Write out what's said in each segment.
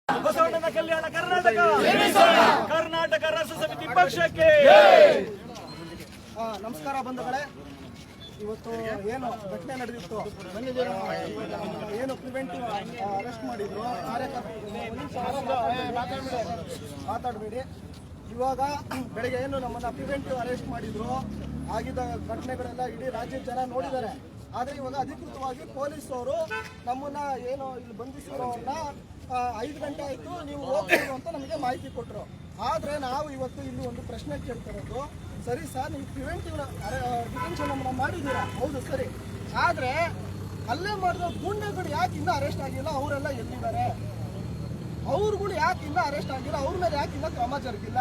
ಬಸವಣ್ಣನ ಕಲ್ಯಾಣ ಕರ್ನಾಟಕ ಕರ್ನಾಟಕ ರಾಷ್ಟ್ರ ಸಮಿತಿ ಪಕ್ಷಕ್ಕೆ ನಮಸ್ಕಾರ ಬಂಧುಗಳೇ. ಇವತ್ತು ಏನು ಘಟನೆ ನಡೆದಿತ್ತು, ಏನು ಪ್ರಿವೆಂಟಿವ್ ಅರೆಸ್ಟ್ ಮಾಡಿದ್ರು ಮಾತಾಡಬೇಡಿ. ಇವಾಗ ಬೆಳಗ್ಗೆ ಏನು ನಮ್ಮನ್ನ ಪ್ರಿವೆಂಟಿವ್ ಅರೆಸ್ಟ್ ಮಾಡಿದ್ರು, ಆಗಿದ್ದ ಘಟನೆಗಳೆಲ್ಲ ಇಡೀ ರಾಜ್ಯದ ಜನ ನೋಡಿದ್ದಾರೆ. ಆದರೆ ಇವಾಗ ಅಧಿಕೃತವಾಗಿ ಪೊಲೀಸವರು ನಮ್ಮನ್ನ ಏನು ಇಲ್ಲಿ ಬಂಧಿಸಿರೋರನ್ನ 5 ಗಂಟೆ ಆಯಿತು ನೀವು ಹೋಗ್ಬೋದು ಅಂತ ನಮಗೆ ಮಾಹಿತಿ ಕೊಟ್ಟರು. ಆದರೆ ನಾವು ಇವತ್ತು ಇಲ್ಲಿ ಒಂದು ಪ್ರಶ್ನೆ ಕೇಳ್ತಿರೋದು, ಸರಿ ಸರ್, ನೀವು ಪ್ರಿವೆಂಟಿವ್ ಡಿಟೆನ್ಷನ್ ನಮ್ಮನ್ನ ಮಾಡಿದ್ದೀರಾ, ಹೌದು ಸರಿ, ಆದರೆ ಅಲ್ಲೇ ಮಾಡಿರೋ ಗೂಂಡಗಳು ಯಾಕೆ ಇನ್ನೂ ಅರೆಸ್ಟ್ ಆಗಿಲ್ಲ, ಅವರೆಲ್ಲ ಎಲ್ಲಿದ್ದಾರೆ? ಅವ್ರುಗಳು ಯಾಕೆ ಇನ್ನೂ ಅರೆಸ್ಟ್ ಆಗಿಲ್ಲ, ಅವ್ರ ಮೇಲೆ ಯಾಕೆ ಇನ್ನೂ ಕ್ರಮ ಜರುಗಿಲ್ಲ?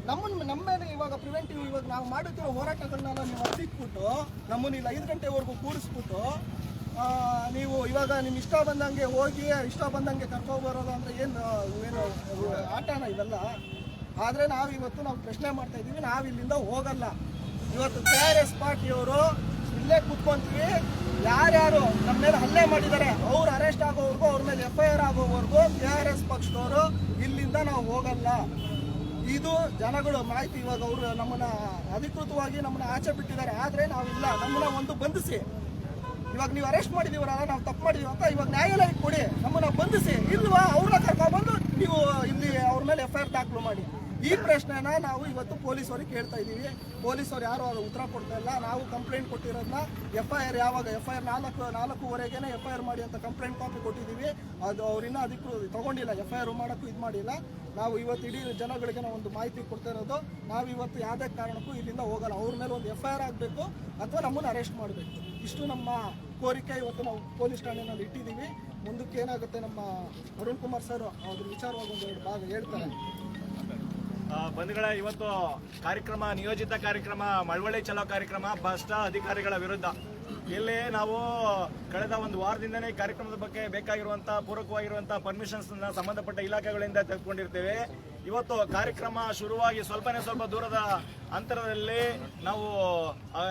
ನಮ್ಮ ಮೇಲೆ ಇವಾಗ ಪ್ರಿವೆಂಟಿವ್ ಇವಾಗ ನಾವು ಮಾಡುತ್ತಿರೋ ಹೋರಾಟಗಳನ್ನೆಲ್ಲ ನೀವು ಹತ್ತಿಕ್ಬಿಟ್ಟು ನಮ್ಮನ್ನ ಇಲ್ಲಿ 5 ಗಂಟೆವರೆಗೂ ಕೂಡಿಸ್ಬಿಟ್ಟು ನೀವು ಇವಾಗ ನಿಮ್ಮ ಇಷ್ಟ ಬಂದಂಗೆ ಹೋಗಿ ಇಷ್ಟ ಬಂದಂಗೆ ಕರ್ಕೊಬರೋದು ಅಂದರೆ ಏನು ಆಟನ ಇವೆಲ್ಲ? ಆದರೆ ನಾವು ಪ್ರಶ್ನೆ ಮಾಡ್ತಾ ಇದ್ದೀವಿ, ನಾವು ಇಲ್ಲಿಂದ ಹೋಗಲ್ಲ. ಇವತ್ತು KRS ಪಾರ್ಟಿಯವರು ಇಲ್ಲೇ ಕೂತ್ಕೊಂತೀವಿ. ಯಾರ್ಯಾರು ನಮ್ಮ ಮೇಲೆ ಹಲ್ಲೆ ಮಾಡಿದ್ದಾರೆ ಅವ್ರು ಅರೆಸ್ಟ್ ಆಗೋವರೆಗೂ, ಅವ್ರ ಮೇಲೆ FIR ಆಗೋವರೆಗೂ KRS ಪಕ್ಷದವರು ಇಲ್ಲಿಂದ ನಾವು ಹೋಗಲ್ಲ. ಇದು ಜನಗಳು ಮಾಹಿತಿ. ಇವಾಗ ಅವರು ನಮ್ಮನ್ನ ಅಧಿಕೃತವಾಗಿ ನಮ್ಮನ್ನ ಆಚೆ ಬಿಟ್ಟಿದ್ದಾರೆ, ಆದರೆ ನಾವಿಲ್ಲ. ನಮ್ಮನ್ನ ಒಂದು ಬಂಧಿಸಿ, ಇವಾಗ ನೀವು ಅರೆಸ್ಟ್ ಮಾಡಿದೀವಲ್ಲ, ನಾವು ತಪ್ಪು ಮಾಡಿದೀವಿ ಅಂತ ಇವಾಗ ನ್ಯಾಯಾಲಯಕ್ಕೆ ಕೊಡಿ, ನಮ್ಮನ್ನ ಬಂಧಿಸಿ. ಇಲ್ವಾ ಅವ್ರನ್ನ ಕರ್ಕೊಂಡ್ಬಂದು ನೀವು ಇಲ್ಲಿ ಅವ್ರ ಮೇಲೆ FIR ದಾಖಲು ಮಾಡಿ. ಈ ಪ್ರಶ್ನೆನ ನಾವು ಇವತ್ತು ಪೊಲೀಸವ್ರಿಗೆ ಕೇಳ್ತಾ ಇದ್ದೀವಿ. ಪೊಲೀಸರು ಯಾರು ಅದು ಉತ್ತರ ಕೊಡ್ತಾ ಇಲ್ಲ. ನಾವು ಕಂಪ್ಲೇಂಟ್ ಕೊಟ್ಟಿರೋದನ್ನ FIR ಯಾವಾಗ FIR 4:04 FIR ಮಾಡಿ ಅಂತ ಕಂಪ್ಲೇಂಟ್ ಕಾಪಿ ಕೊಟ್ಟಿದ್ದೀವಿ. ಅದು ಅವ್ರಿನ್ನ ಅಧಿಕೃತ ತಗೊಂಡಿಲ್ಲ, FIR ಮಾಡೋಕ್ಕೂ ಇದು ಮಾಡಿಲ್ಲ. ನಾವು ಇವತ್ತು ಇಡೀ ಜನಗಳಿಗೆ ನಾವು ಒಂದು ಮಾಹಿತಿ ಕೊಡ್ತಾ ಇರೋದು, ನಾವು ಇವತ್ತು ಯಾವುದೇ ಕಾರಣಕ್ಕೂ ಇಲ್ಲಿಂದ ಹೋಗಲ್ಲ. ಅವ್ರ ಮೇಲೆ ಒಂದು FIR ಆಗಬೇಕು ಅಥವಾ ನಮ್ಮನ್ನು ಅರೆಸ್ಟ್ ಮಾಡಬೇಕು. ಇಷ್ಟು ನಮ್ಮ ಕೋರಿಕೆ. ಇವತ್ತು ನಾವು ಪೊಲೀಸ್ ಠಾಣೆಯಲ್ಲಿ ಇಟ್ಟಿದ್ದೀವಿ. ಮುಂದಕ್ಕೆ ಏನಾಗುತ್ತೆ ನಮ್ಮ ಅರುಣ್ ಕುಮಾರ್ ಸರ್ ಅದ್ರ ವಿಚಾರವಾಗಿ ಒಂದು ಭಾಗ ಹೇಳ್ತಾರೆ. ಬಂಧುಗಳ, ಇವತ್ತು ಕಾರ್ಯಕ್ರಮ, ನಿಯೋಜಿತ ಕಾರ್ಯಕ್ರಮ, ಮಳವಳ್ಳಿ ಚಲೋ ಕಾರ್ಯಕ್ರಮ ಭ್ರಷ್ಟ ಅಧಿಕಾರಿಗಳ ವಿರುದ್ಧ. ಇಲ್ಲಿ ನಾವು ಕಳೆದ ಒಂದು ವಾರದಿಂದನೇ ಈ ಕಾರ್ಯಕ್ರಮದ ಬಗ್ಗೆ ಬೇಕಾಗಿರುವಂತಹ ಪೂರಕವಾಗಿರುವಂತಹ ಪರ್ಮಿಷನ್ಸ್ ಸಂಬಂಧಪಟ್ಟ ಇಲಾಖೆಗಳಿಂದ ತೆಗೆದುಕೊಂಡಿರ್ತೇವೆ. ಇವತ್ತು ಕಾರ್ಯಕ್ರಮ ಶುರುವಾಗಿ ಸ್ವಲ್ಪ ದೂರದ ಅಂತರದಲ್ಲಿ ನಾವು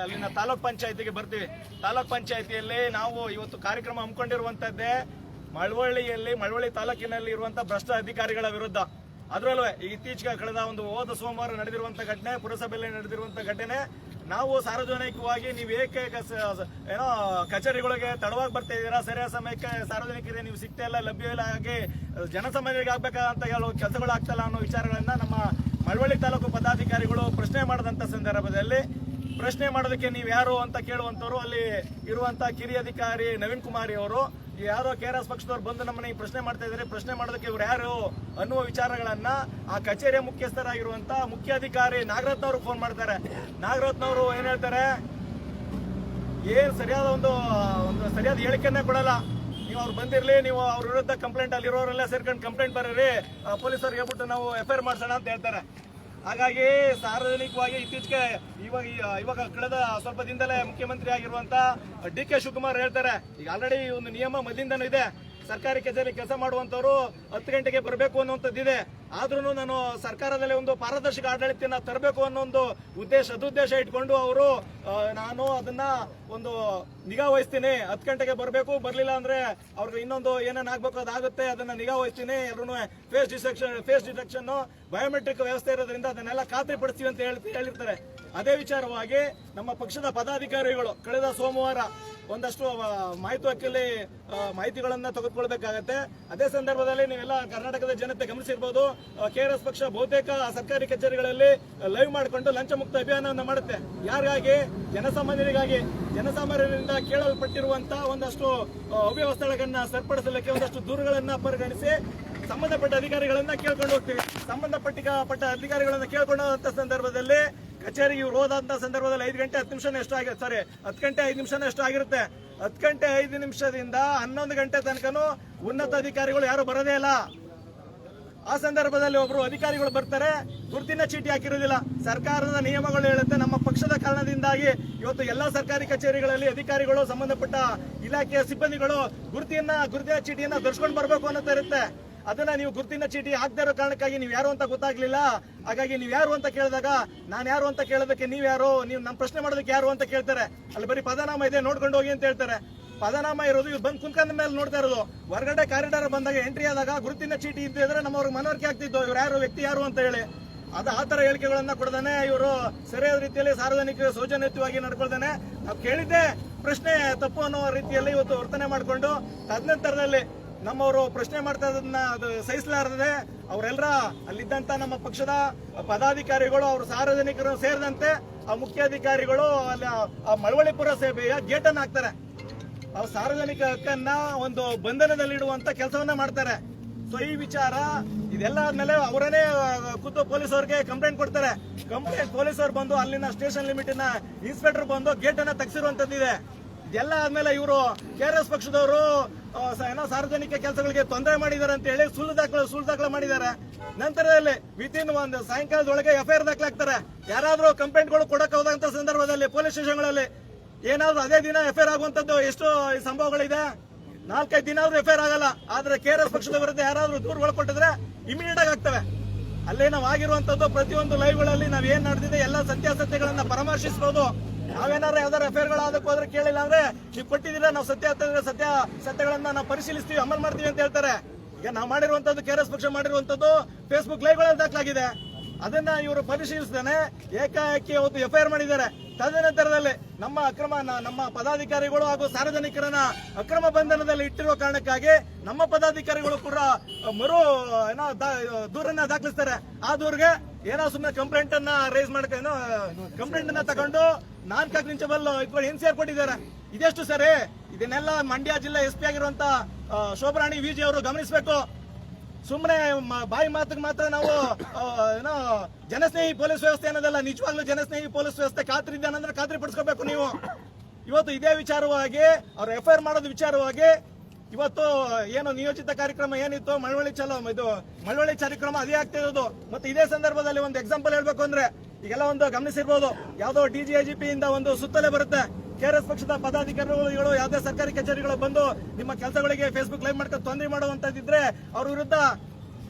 ಅಲ್ಲಿನ ತಾಲೂಕ್ ಪಂಚಾಯತಿಗೆ ಬರ್ತೀವಿ. ತಾಲೂಕ್ ಪಂಚಾಯತಿಯಲ್ಲಿ ನಾವು ಇವತ್ತು ಕಾರ್ಯಕ್ರಮ ಹಮ್ಮಿಕೊಂಡಿರುವಂತದ್ದೇ ಮಳವಳ್ಳಿ ತಾಲೂಕಿನಲ್ಲಿ ಇರುವಂತಹ ಭ್ರಷ್ಟ ಅಧಿಕಾರಿಗಳ ವಿರುದ್ಧ. ಅದರಲ್ಲೂ ಇತ್ತೀಚೆಗೆ ಕಳೆದ ಹೋದ ಸೋಮವಾರ ನಡೆದಿರುವಂತಹ ಘಟನೆ, ಪುರಸಭೆಯಲ್ಲಿ ನಡೆದಿರುವಂತಹ ಘಟನೆ. ನಾವು ಸಾರ್ವಜನಿಕವಾಗಿ ನೀವು ಏಕೆ ಕಚೇರಿಗಳಿಗೆ ತಡವಾಗಿ ಬರ್ತಾ ಇದ್ದೀರಾ, ಸರಿಯಾದ ಸಮಯಕ್ಕೆ ಸಾರ್ವಜನಿಕರಿಗೆ ನೀವು ಸಿಗ್ತಾ ಇಲ್ಲ, ಲಭ್ಯ ಇಲ್ಲ, ಹಾಗೆ ಜನಸಾಮಾನ್ಯರಿಗೆ ಆಗ್ಬೇಕಂತ ಹೇಳೋ ಕೆಲಸಗಳು ಆಗ್ತಲ್ಲ ಅನ್ನೋ ವಿಚಾರಗಳನ್ನ ನಮ್ಮ ಮಳವಳ್ಳಿ ತಾಲೂಕು ಪದಾಧಿಕಾರಿಗಳು ಪ್ರಶ್ನೆ ಮಾಡಿದಂತ ಸಂದರ್ಭದಲ್ಲಿ, ಪ್ರಶ್ನೆ ಮಾಡೋದಕ್ಕೆ ನೀವು ಯಾರು ಅಂತ ಕೇಳುವಂತವ್ರು ಅಲ್ಲಿ ಇರುವಂತಹ ಕಿರಿಯ ಅಧಿಕಾರಿ ನವೀನ್ ಕುಮಾರಿ ಅವರು ಯಾರೋ KRS ಪಕ್ಷದವ್ರು ಬಂದು ನಮ್ಮನ್ನ ಈ ಪ್ರಶ್ನೆ ಮಾಡ್ತಾ ಇದ್ದಾರೆ. ಪ್ರಶ್ನೆ ಮಾಡೋದಕ್ಕೆ ಇವ್ರು ಯಾರು ಅನ್ನುವ ವಿಚಾರಗಳನ್ನ ಆ ಕಚೇರಿಯ ಮುಖ್ಯಸ್ಥರಾಗಿರುವಂತ ಮುಖ್ಯಾಧಿಕಾರಿ ನಾಗರತ್ನವ್ರಿಗೆ ಫೋನ್ ಮಾಡ್ತಾರೆ. ನಾಗರತ್ನವರು ಏನ್ ಹೇಳ್ತಾರೆ, ಏನ್ ಸರಿಯಾದ ಒಂದು ಸರಿಯಾದ ಹೇಳಿಕೆಯನ್ನೇ ಕೊಡಲ್ಲ. ನೀವು ಅವ್ರು ಬಂದಿರ್ಲಿ, ನೀವು ಅವ್ರ ವಿರುದ್ಧ ಕಂಪ್ಲೇಂಟ್ ಅಲ್ಲಿರೋರೆಲ್ಲ ಸೇರ್ಕೊಂಡು ಕಂಪ್ಲೇಂಟ್ ಬರೀರಿ, ಪೊಲೀಸರಿಗೆ ಹೇಳ್ಬಿಟ್ಟು ನಾವು FIR ಮಾಡ್ಸೋಣ ಅಂತ ಹೇಳ್ತಾರೆ. ಹಾಗಾಗಿ ಸಾರ್ವಜನಿಕವಾಗಿ ಇತ್ತೀಚೆಗೆ ಇವಾಗ ಕಳೆದ ಸ್ವಲ್ಪ ದಿನದಲ್ಲೇ ಮುಖ್ಯಮಂತ್ರಿ ಆಗಿರುವಂತ DK ಶಿವಕುಮಾರ್ ಹೇಳ್ತಾರೆ, ಈಗ ಆಲ್ರೆಡಿ ಒಂದು ನಿಯಮ ಮೊದಲಿಂದನೂ ಇದೆ, ಸರ್ಕಾರಿ ಕಚೇರಿ ಕೆಲಸ ಮಾಡುವಂತವ್ರು 10 ಗಂಟೆಗೆ ಬರಬೇಕು ಅನ್ನುವಂಥದ್ದಿದೆ. ಆದ್ರೂ ನಾನು ಸರ್ಕಾರದಲ್ಲಿ ಒಂದು ಪಾರದರ್ಶಕ ಆಡಳಿತನ ತರಬೇಕು ಅನ್ನೋ ಒಂದು ಸದುದ್ದೇಶ ಇಟ್ಕೊಂಡು ಅವರು ನಾನು ಅದನ್ನ ಒಂದು ನಿಗಾ ವಹಿಸ್ತೀನಿ, 10 ಗಂಟೆಗೆ ಬರಬೇಕು, ಬರ್ಲಿಲ್ಲ ಅಂದ್ರೆ ಅವ್ರಿಗೆ ಇನ್ನೊಂದು ಏನೇನು ಆಗ್ಬೇಕು ಅದಾಗುತ್ತೆ, ಅದನ್ನ ನಿಗಾ ವಹಿಸ್ತೀನಿ, ಎಲ್ಲರೂ ಫೇಸ್ ಡಿಟೆಕ್ಷನ್ ಬಯೋಮೆಟ್ರಿಕ್ ವ್ಯವಸ್ಥೆ ಇರೋದ್ರಿಂದ ಅದನ್ನೆಲ್ಲ ಖಾತ್ರಿ ಪಡಿಸ್ತೀವಿ ಅಂತ ಹೇಳಿರ್ತಾರೆ. ಅದೇ ವಿಚಾರವಾಗಿ ನಮ್ಮ ಪಕ್ಷದ ಪದಾಧಿಕಾರಿಗಳು ಕಳೆದ ಸೋಮವಾರ ಒಂದಷ್ಟು ಮಾಹಿತಿ ಹಕ್ಕಲ್ಲಿ ಮಾಹಿತಿಗಳನ್ನ ತೆಗೆದುಕೊಳ್ಬೇಕಾಗತ್ತೆ. ಅದೇ ಸಂದರ್ಭದಲ್ಲಿ ನೀವೆಲ್ಲ ಕರ್ನಾಟಕದ ಜನತೆ ಗಮನಿಸಿರ್ಬೋದು, KRS ಪಕ್ಷ ಬಹುತೇಕ ಸರ್ಕಾರಿ ಕಚೇರಿಗಳಲ್ಲಿ ಲೈವ್ ಮಾಡಿಕೊಂಡು ಲಂಚ ಮುಕ್ತ ಅಭಿಯಾನವನ್ನು ಮಾಡುತ್ತೆ. ಯಾರಿಗಾಗಿ? ಜನಸಾಮಾನ್ಯರಿಗಾಗಿ. ಜನಸಾಮಾನ್ಯರಿಂದ ಕೇಳಲ್ಪಟ್ಟಿರುವಂತಹ ಒಂದಷ್ಟು ಅವ್ಯವಸ್ಥೆಗಳನ್ನ ಸರಿಪಡಿಸಲಿಕ್ಕೆ ಒಂದಷ್ಟು ದೂರುಗಳನ್ನ ಪರಿಗಣಿಸಿ ಸಂಬಂಧಪಟ್ಟ ಅಧಿಕಾರಿಗಳನ್ನ ಕೇಳ್ಕೊಂಡು ಹೋಗ್ತೀವಿ. ಸಂಬಂಧಪಟ್ಟ ಅಧಿಕಾರಿಗಳನ್ನ ಕೇಳ್ಕೊಂಡು ಹೋದಂತ ಸಂದರ್ಭದಲ್ಲಿ ಕಚೇರಿಗೆ ಇವ್ರು ಹೋದಂತ ಸಂದರ್ಭದಲ್ಲಿ 5 ಗಂಟೆ 10 ನಿಮಿಷ ಎಷ್ಟು ಆಗಿರುತ್ತೆ, 10 ಗಂಟೆ 5 ನಿಮಿಷ ಎಷ್ಟು ಆಗಿರುತ್ತೆ. 10 ಗಂಟೆ 5 ನಿಮಿಷದಿಂದ 11 ಗಂಟೆ ತನಕನೂ ಉನ್ನತ ಅಧಿಕಾರಿಗಳು ಯಾರು ಬರೋದೇ ಇಲ್ಲ. ಆ ಸಂದರ್ಭದಲ್ಲಿ ಒಬ್ರು ಅಧಿಕಾರಿಗಳು ಬರ್ತಾರೆ, ಗುರುತಿನ ಚೀಟಿ ಹಾಕಿರೋದಿಲ್ಲ. ಸರ್ಕಾರದ ನಿಯಮಗಳು ಹೇಳುತ್ತೆ, ನಮ್ಮ ಪಕ್ಷದ ಕಾರಣದಿಂದಾಗಿ ಇವತ್ತು ಎಲ್ಲಾ ಸರ್ಕಾರಿ ಕಚೇರಿಗಳಲ್ಲಿ ಅಧಿಕಾರಿಗಳು, ಸಂಬಂಧಪಟ್ಟ ಇಲಾಖೆಯ ಸಿಬ್ಬಂದಿಗಳು ಗುರುತಿನ ಚೀಟಿಯನ್ನ ಧರಿಸ್ಕೊಂಡು ಬರಬೇಕು ಅನ್ನೋದು ಇರುತ್ತೆ. ಅದನ್ನ ನೀವು ಗುರುತಿನ ಚೀಟಿ ಹಾಕದೇ ಇರೋ ಕಾರಣಕ್ಕಾಗಿ ನೀವು ಯಾರು ಅಂತ ಗೊತ್ತಾಗ್ಲಿಲ್ಲ. ಹಾಗಾಗಿ ನೀವು ಯಾರು ಅಂತ ಕೇಳಿದಾಗ ನಾನು ಯಾರು ಅಂತ ಕೇಳೋದಕ್ಕೆ ನೀವು ಯಾರು, ನೀವು ನಮ್ಮ ಪ್ರಶ್ನೆ ಮಾಡೋದಕ್ಕೆ ಯಾರು ಅಂತ ಕೇಳ್ತಾರೆ. ಅಲ್ಲಿ ಬರೀ ಪದನಾಮ ಇದೆ, ನೋಡ್ಕೊಂಡು ಹೋಗಿ ಅಂತ ಹೇಳ್ತಾರೆ. ಪದನಾಮ ಇರೋದು. ಇವ್ರು ಬಂದು ಕುಂತ್ಕೊಂಡ ಮೇಲೆ ನೋಡ್ತಾ ಇರೋದು. ಹೊರಗಡೆ ಕಾರಿಡಾರ್ ಬಂದಾಗ ಎಂಟ್ರಿ ಆದಾಗ ಗುರುತಿನ ಚೀಟಿ ಇದ್ದಿದ್ರೆ ನಮ್ಮವ್ರಿಗೆ ಮನವರಿಕೆ ಆಗ್ತಿದ್ದು ಇವ್ರು ಯಾರು, ವ್ಯಕ್ತಿ ಯಾರು ಅಂತ ಹೇಳಿ. ಅದು ಆ ತರ ಹೇಳಿಕೆಗಳನ್ನ ಕೊಡದಾನೆ ಇವರು ಸರಿಯಾದ ರೀತಿಯಲ್ಲಿ ಸಾರ್ವಜನಿಕ ಸೌಜನ್ಯಯುತವಾಗಿ ನಡ್ಕೊಳ್ತಾನೆ. ನಾವು ಕೇಳಿದ್ದೆ ಪ್ರಶ್ನೆ ತಪ್ಪು ಅನ್ನೋ ರೀತಿಯಲ್ಲಿ ಇವತ್ತು ವರ್ತನೆ ಮಾಡಿಕೊಂಡು ತದನಂತರದಲ್ಲಿ ನಮ್ಮವರು ಪ್ರಶ್ನೆ ಮಾಡ್ತಾ ಇರೋದನ್ನ ಅದು ಸಹಿಸಲಾರದೆ ಅವರೆಲ್ಲರ ಅಲ್ಲಿದ್ದಂತ ನಮ್ಮ ಪಕ್ಷದ ಪದಾಧಿಕಾರಿಗಳು, ಅವರು ಸಾರ್ವಜನಿಕರು ಸೇರಿದಂತೆ ಆ ಮುಖ್ಯಾಧಿಕಾರಿಗಳು ಅಲ್ಲಿ ಆ ಮಳವಳ್ಳಿ ಪುರಸಭೆಯ ಗೇಟ್ ಅನ್ನು ಹಾಕ್ತಾರೆ. ಅವ್ರು ಸಾರ್ವಜನಿಕ ಹಕ್ಕನ್ನ ಒಂದು ಬಂಧನದಲ್ಲಿಡುವಂತ ಕೆಲಸವನ್ನ ಮಾಡ್ತಾರೆ. ಸೊ ಈ ವಿಚಾರ ಇದೆಲ್ಲ ಆದ್ಮೇಲೆ ಅವರನ್ನೇ ಖುದ್ದು ಪೊಲೀಸ್ ಅವ್ರಿಗೆ ಕಂಪ್ಲೇಂಟ್ ಕೊಡ್ತಾರೆ. ಕಂಪ್ಲೇಂಟ್ ಪೊಲೀಸರು ಬಂದು ಅಲ್ಲಿನ ಸ್ಟೇಷನ್ ಲಿಮಿಟಿನ ಇನ್ಸ್ಪೆಕ್ಟರ್ ಬಂದು ಗೇಟ್ ಅನ್ನ ತೆಗೆಸಿರುವಂತದ್ದಿದೆ. ಇದೆಲ್ಲ ಆದ್ಮೇಲೆ ಇವರು KRS ಪಕ್ಷದವರು ಏನೋ ಸಾರ್ವಜನಿಕ ಕೆಲಸಗಳಿಗೆ ತೊಂದರೆ ಮಾಡಿದ್ದಾರೆ ಅಂತ ಹೇಳಿ ಸುಳ್ಳು ದಾಖಲೆ ಮಾಡಿದ್ದಾರೆ. ನಂತರದಲ್ಲಿ ವಿತಿನ್ ಒಂದು ಸಾಯಂಕಾಲದೊಳಗೆ FIR ದಾಖಲಾಗ್ತಾರೆ. ಯಾರಾದ್ರೂ ಕಂಪ್ಲೇಂಟ್ಗಳು ಕೊಡಕ್ ಹೋದಂತ ಸಂದರ್ಭದಲ್ಲಿ ಪೊಲೀಸ್ ಸ್ಟೇಷನ್ಗಳಲ್ಲಿ ಏನಾದ್ರು ಅದೇ ದಿನ FIR ಆಗುವಂತದ್ದು ಎಷ್ಟು ಸಂಭವಗಳಿದೆ. 4-5 ದಿನ ಆದ್ರೂ FIR ಆಗಲ್ಲ. ಆದ್ರೆ KRS ಪಕ್ಷದ ವಿರುದ್ಧ ಯಾರಾದ್ರೂ ದೂರುಗಳು ಕೊಟ್ಟಿದ್ರೆ ಇಮಿಡಿಯೇಟ್ ಆಗಿ ಆಗ್ತವೆ. ಅಲ್ಲೇ ನಾವು ಆಗಿರುವಂತದ್ದು ಪ್ರತಿಯೊಂದು ಲೈವ್ಗಳಲ್ಲಿ ನಾವ್ ಏನ್ ನಡೆದಿದೆ ಎಲ್ಲ ಸತ್ಯಾಸತ್ಯಗಳನ್ನ ಪರಾಮರ್ಶಿಸಬಹುದು. ನಾವೇನಾದ್ರು ಯಾವ್ದಾರು FIR-ಗಳಾದಕ್ಕೆ ಹೋದ್ರೆ ಕೇಳಿಲ್ಲ ಅಂದ್ರೆ ನೀವು ಕೊಟ್ಟಿದ್ದೀರಾ, ನಾವು ಸತ್ಯಗಳನ್ನ ನಾವು ಪರಿಶೀಲಿಸ್ತೀವಿ, ಅಮಲ್ ಮಾಡ್ತೀವಿ ಅಂತ ಹೇಳ್ತಾರೆ. ಈಗ ನಾವು ಮಾಡಿರುವಂತದ್ದು KRS ಪಕ್ಷ ಮಾಡಿರುವಂತದ್ದು ಫೇಸ್ಬುಕ್ ಲೈವ್ಗಳಲ್ಲಿ ದಾಖಲಾಗಿದೆ. ಅದನ್ನ ಇವರು ಪರಿಶೀಲಿಸಿದಾನೆ ಏಕಾಏಕಿ ಅವತ್ತು FIR ಮಾಡಿದ್ದಾರೆ. ತದನಂತರದಲ್ಲಿ ನಮ್ಮ ಪದಾಧಿಕಾರಿಗಳು ಹಾಗೂ ಸಾರ್ವಜನಿಕರನ್ನ ಅಕ್ರಮ ಬಂಧನದಲ್ಲಿ ಇಟ್ಟಿರುವ ಕಾರಣಕ್ಕಾಗಿ ನಮ್ಮ ಪದಾಧಿಕಾರಿಗಳು ಕೂಡ ದೂರನ್ನ ದಾಖಲಿಸ್ತಾರೆ. ಆ ದೂರಿಗೆ ಏನೋ ಸುಮ್ಮನೆ ಕಂಪ್ಲೇಂಟ್ ಅನ್ನ ರೈಸ್ ಮಾಡ್ಕೊಂಡು ಕಂಪ್ಲೇಂಟ್ ಅನ್ನ ತಗೊಂಡು ನಾನ್ ಕಾಗ್ನಿಚಬಲ್ NCR ಕೊಟ್ಟಿದ್ದಾರೆ. ಇದೆಷ್ಟು ಸರಿ? ಇದನ್ನೆಲ್ಲ ಮಂಡ್ಯ ಜಿಲ್ಲಾ SP ಆಗಿರುವಂತ ಶೋಭರಾಣಿ ವಿಜಿ ಅವರು ಗಮನಿಸಬೇಕು. ಸುಮ್ಮನೆ ಬಾಯಿ ಮಾತಿಗೆ ಮಾತ್ರ ನಾವು ಏನೋ ಜನಸ್ನೇಹಿ ಪೊಲೀಸ್ ವ್ಯವಸ್ಥೆ ಅನ್ನೋದಲ್ಲ, ನಿಜವಾಗ್ಲೂ ಜನಸ್ನೇಹಿ ಪೊಲೀಸ್ ವ್ಯವಸ್ಥೆ ಖಾತ್ರಿ ಇದ್ದಾನಂದ್ರೆ ಖಾತ್ರಿ ಪಡಿಸ್ಕೋಬೇಕು ನೀವು. ಇವತ್ತು ಇದೇ ವಿಚಾರವಾಗಿ ಅವ್ರು FIR ಮಾಡೋದು ವಿಚಾರವಾಗಿ ಇವತ್ತು ಏನು ನಿಯೋಜಿತ ಕಾರ್ಯಕ್ರಮ ಏನಿತ್ತು ಮಳವಳ್ಳಿ ಕಾರ್ಯಕ್ರಮ ಅದೇ ಆಗ್ತಿರೋದು. ಮತ್ತೆ ಇದೇ ಸಂದರ್ಭದಲ್ಲಿ ಒಂದು ಎಕ್ಸಾಂಪಲ್ ಹೇಳ್ಬೇಕು ಅಂದ್ರೆ ಈಗೆಲ್ಲ ಒಂದು ಗಮನಿಸಿರ್ಬೋದು, ಯಾವ್ದೋ DGIGP ಇಂದ ಒಂದು ಸುತ್ತಲೇ ಬರುತ್ತೆ. KRS ಪಕ್ಷದ ಪದಾಧಿಕಾರಿಗಳು ಯಾವುದೇ ಸರ್ಕಾರಿ ಕಚೇರಿಗಳು ಬಂದು ನಿಮ್ಮ ಕೆಲಸಗಳಿಗೆ ಫೇಸ್ಬುಕ್ ಲೈವ್ ಮಾಡ್ಕೊಂಡು ತೊಂದರೆ ಮಾಡುವಂತದ್ದಿದ್ರೆ ಅವ್ರ ವಿರುದ್ಧ